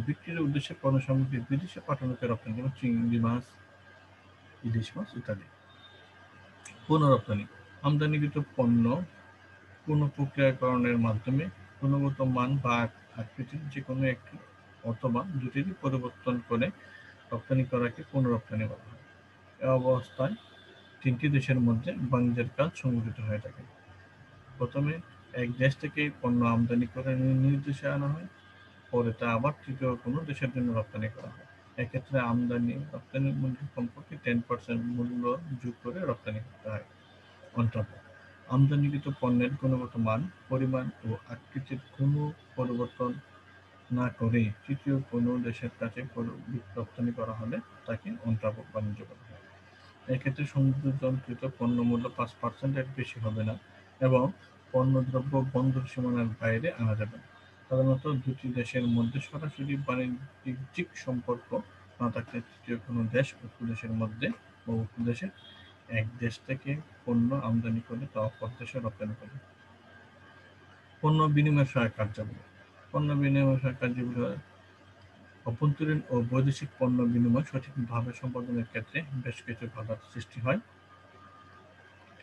বিক্রির উদ্দেশ্যে পণ্য সামগ্রী বিদেশে পাঠানোকে রপ্তানি, যেমন চিংড়ি মাছ, ইলিশ মাছ ইত্যাদি। পুনঃরপ্তানি আমদানিকৃত পণ্য পুনঃপ্রক্রিয়াকরণের মাধ্যমে গুণগত মান বা আকৃতির যেকোনো একটি অথবা দুটিরই পরিবর্তন করে রপ্তানি করাকে পুনঃরপ্তানি বলা হয়। এ অবস্থায় তিনটি দেশের মধ্যে বাণিজ্যের কাজ সংঘটিত হয়ে থাকে। প্রথমে এক দেশ থেকে পণ্য আমদানি করে নিজ দেশে আনা হয়, পরে তা আবার তৃতীয় কোনো দেশের জন্য রপ্তানি করা হয়। এক্ষেত্রে আমদানি রপ্তানির মূল্য কমপক্ষে 10% মূল্য যোগ করে রপ্তানি করতে হয়। অন্তত আমদানিকৃত পণ্যের গুণগত মান, পরিমাণ ও আকৃতির কোনো পরিবর্তন না করে তৃতীয় কোনো দেশের কাছে রপ্তানি করা হলে তাকে অন্তর্ভুক্ত বাণিজ্য বলা হয়। এক্ষেত্রে সংযোজনকৃত পণ্য মূল্য 5% এর বেশি হবে না এবং পণ্যদ্রব্য বন্দর সীমানার বাইরে আনা যাবে না। সাধারণত দুটি দেশের মধ্যে সরাসরি বাণিজ্যিক সম্পর্ক না থাকলে তৃতীয় কোনো দেশ উক্ত দেশের মধ্যে বা উক্ত দেশের এক দেশ থেকে পণ্য আমদানি করে তা অপর দেশে রপ্তানি করে। পণ্য বিনিময় সহায়ক কার্যাবলী। পণ্য বিনিময় সহায়ক কার্যাবলী অভ্যন্তরীণ ও বৈদেশিক পণ্য বিনিময় সঠিকভাবে সম্পাদনের ক্ষেত্রে বেশ কিছু বাধার সৃষ্টি হয়।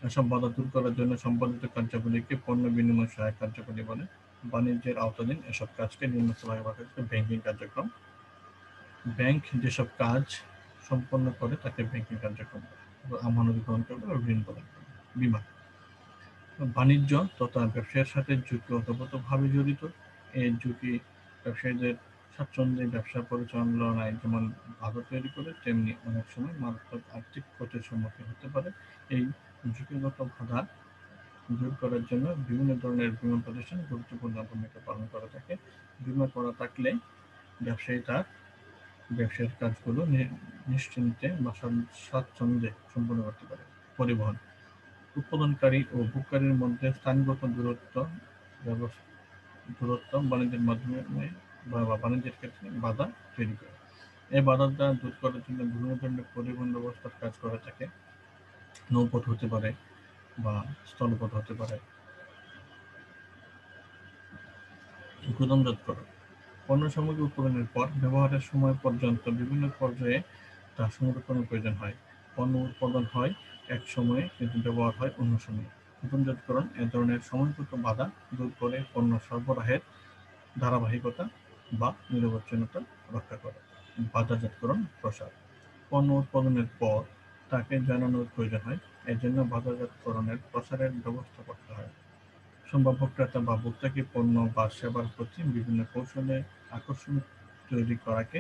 এসব বাধা দূর করার জন্য সম্পাদিত কার্যাবলীকে পণ্য বিনিময় সহায়ক কার্যাবলী বলে। বাণিজ্যের আওতাধীন এসব কাজকে নিম্নস্তরে ভাগ করা হয়। ব্যাংকিং কার্যক্রম। ব্যাংক যেসব কাজ সম্পন্ন করে তাকে ব্যাংকিং কার্যক্রম বলে। আমানত গ্রহণ করবে ও ঋণ প্রদান করবে। বীমা বাণিজ্য তথা ব্যবসায়ের সাথে ঝুঁকি ওতপ্রোতভাবে জড়িত। এই ঝুঁকি ব্যবসায়ীদের স্বাচ্ছন্দ্যে ব্যবসা পরিচালনায় যেমন বাধা তৈরি করে, তেমনি অনেক সময় মারাত্মক আর্থিক ক্ষতির সম্মুখীন হতে পারে। এই ঝুঁকিগত বাধা দূর করার জন্য বিভিন্ন ধরনের বীমা প্রতিষ্ঠান গুরুত্বপূর্ণ ভূমিকা পালন করে থাকে। বীমা করা থাকলে ব্যবসায়ী তার ব্যবসায়ের কাজগুলো নিশ্চিন্তে বা স্বাচ্ছন্দ্যে সম্পন্ন করতে পারে। পরিবহন উৎপাদনকারী ও ভোগকারীর মধ্যে স্থানগত দূরত্ব বাণিজ্যের মাধ্যমে বা বাণিজ্যের ক্ষেত্রে বাধা তৈরি করে। এই বাধাটা দূর করার জন্য বিভিন্ন ধরনের পরিবহন ব্যবস্থার কাজ করে থাকে। নৌপথ হতে পারে বা স্থলপথ হতে পারে। গুদামজাতকরণ পণ্য সামগ্রী উৎপাদনের পর ব্যবহারের সময় পর্যন্ত বিভিন্ন পর্যায়ে তা সংরক্ষণের প্রয়োজন হয়। পণ্য উৎপাদন হয় এক সময়ে কিন্তু ব্যবহার হয় অন্য সময়ে। গুদামজাতকরণ এ ধরনের সময়গত বাধা দূর করে পণ্য সরবরাহের ধারাবাহিকতা বা নিরবচ্ছিন্নতা রক্ষা করে। বাজারজাতকরণ প্রসার পণ্য উৎপাদনের পর তাকে জানানোর প্রয়োজন হয়, এজন্য বাজারজাতকরণের প্রসারের ব্যবস্থা করতে হয়। সম্ভাব্য ক্রেতা বা ভোক্তাকে পণ্য বা সেবার প্রতি বিভিন্ন কৌশলে আকর্ষণ তৈরি করাকে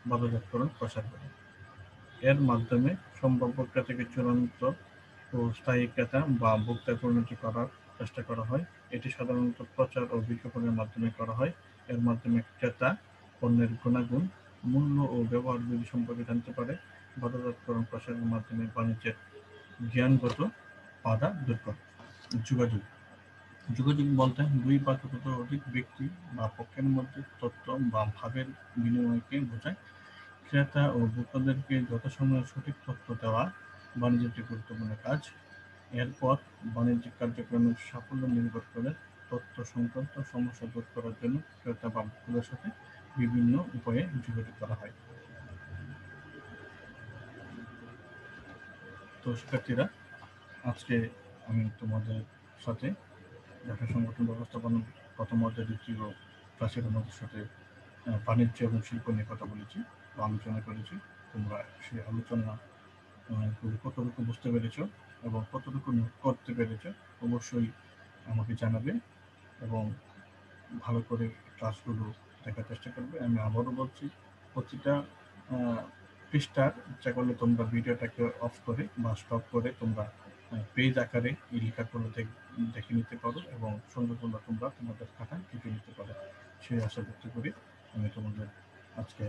বাজারজাতকরণ প্রসার বলে। এর মাধ্যমে সম্ভাব্য ক্রেতাকে চূড়ান্ত ও স্থায়ী ক্রেতা বা ভোক্তায় পরিণত করার চেষ্টা করা হয়। এটি সাধারণত প্রচার ও বিজ্ঞাপনের মাধ্যমে করা হয়। এর মাধ্যমে ক্রেতা পণ্যের গুণাগুণ, মূল্য ও ব্যবহার বিধি সম্পর্কে জানতে পারে। বাজারজাতকরণ প্রসারের মাধ্যমে বাণিজ্যের জ্ঞানগত বাধা দূর করে। যোগাযোগ যোগাযোগ বলতে দুই বা ততোধিক ব্যক্তি বা পক্ষের মধ্যে তথ্য বা ভাবের বিনিময়কে বোঝায়। ক্রেতা ও ভোক্তাদেরকে যথাসময়ে সঠিক তথ্য দেওয়া বাণিজ্যের একটি গুরুত্বপূর্ণ কাজ। এরপর বাণিজ্যিক কার্যক্রমের সাফল্য নির্ভর করে তথ্য সংক্রান্ত সমস্যা দূর করার জন্য ক্রেতা বা ভোক্তাদের সাথে বিভিন্ন উপায়ে যোগাযোগ করা হয়। তো শিক্ষার্থীরা, আজকে আমি তোমাদের সাথে ব্যবসা সংগঠন ব্যবস্থাপনা প্রথম অধ্যায় দ্বিতীয় ক্লাসের তোমাদের সাথে বাণিজ্য এবং শিল্প নিয়ে কথা বলেছি বা আলোচনা করেছি। তোমরা সেই আলোচনা কতটুকু বুঝতে পেরেছ এবং কতটুকু নোট করতে পেরেছো অবশ্যই আমাকে জানাবে এবং ভালো করে ক্লাসগুলো দেখার চেষ্টা করবে। আমি আবারও বলছি, প্রতিটা পৃষ্ঠার ইচ্ছা করলে তোমরা ভিডিওটাকে অফ করে বা স্টপ করে তোমরা পেজ আকারে এই লেখাগুলো দেখে নিতে পারো এবং সুন্দরভাবে তোমরা তোমাদের খাতায় লিখে নিতে পারো। সেই আশা ব্যক্ত করি আমি তোমাদের আজকে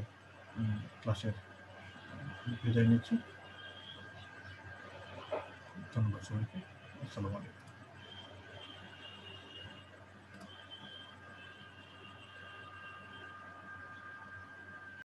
ক্লাসের বিদায় নিচ্ছি। ধন্যবাদ সবাইকে। আসসালামু আলাইকুম।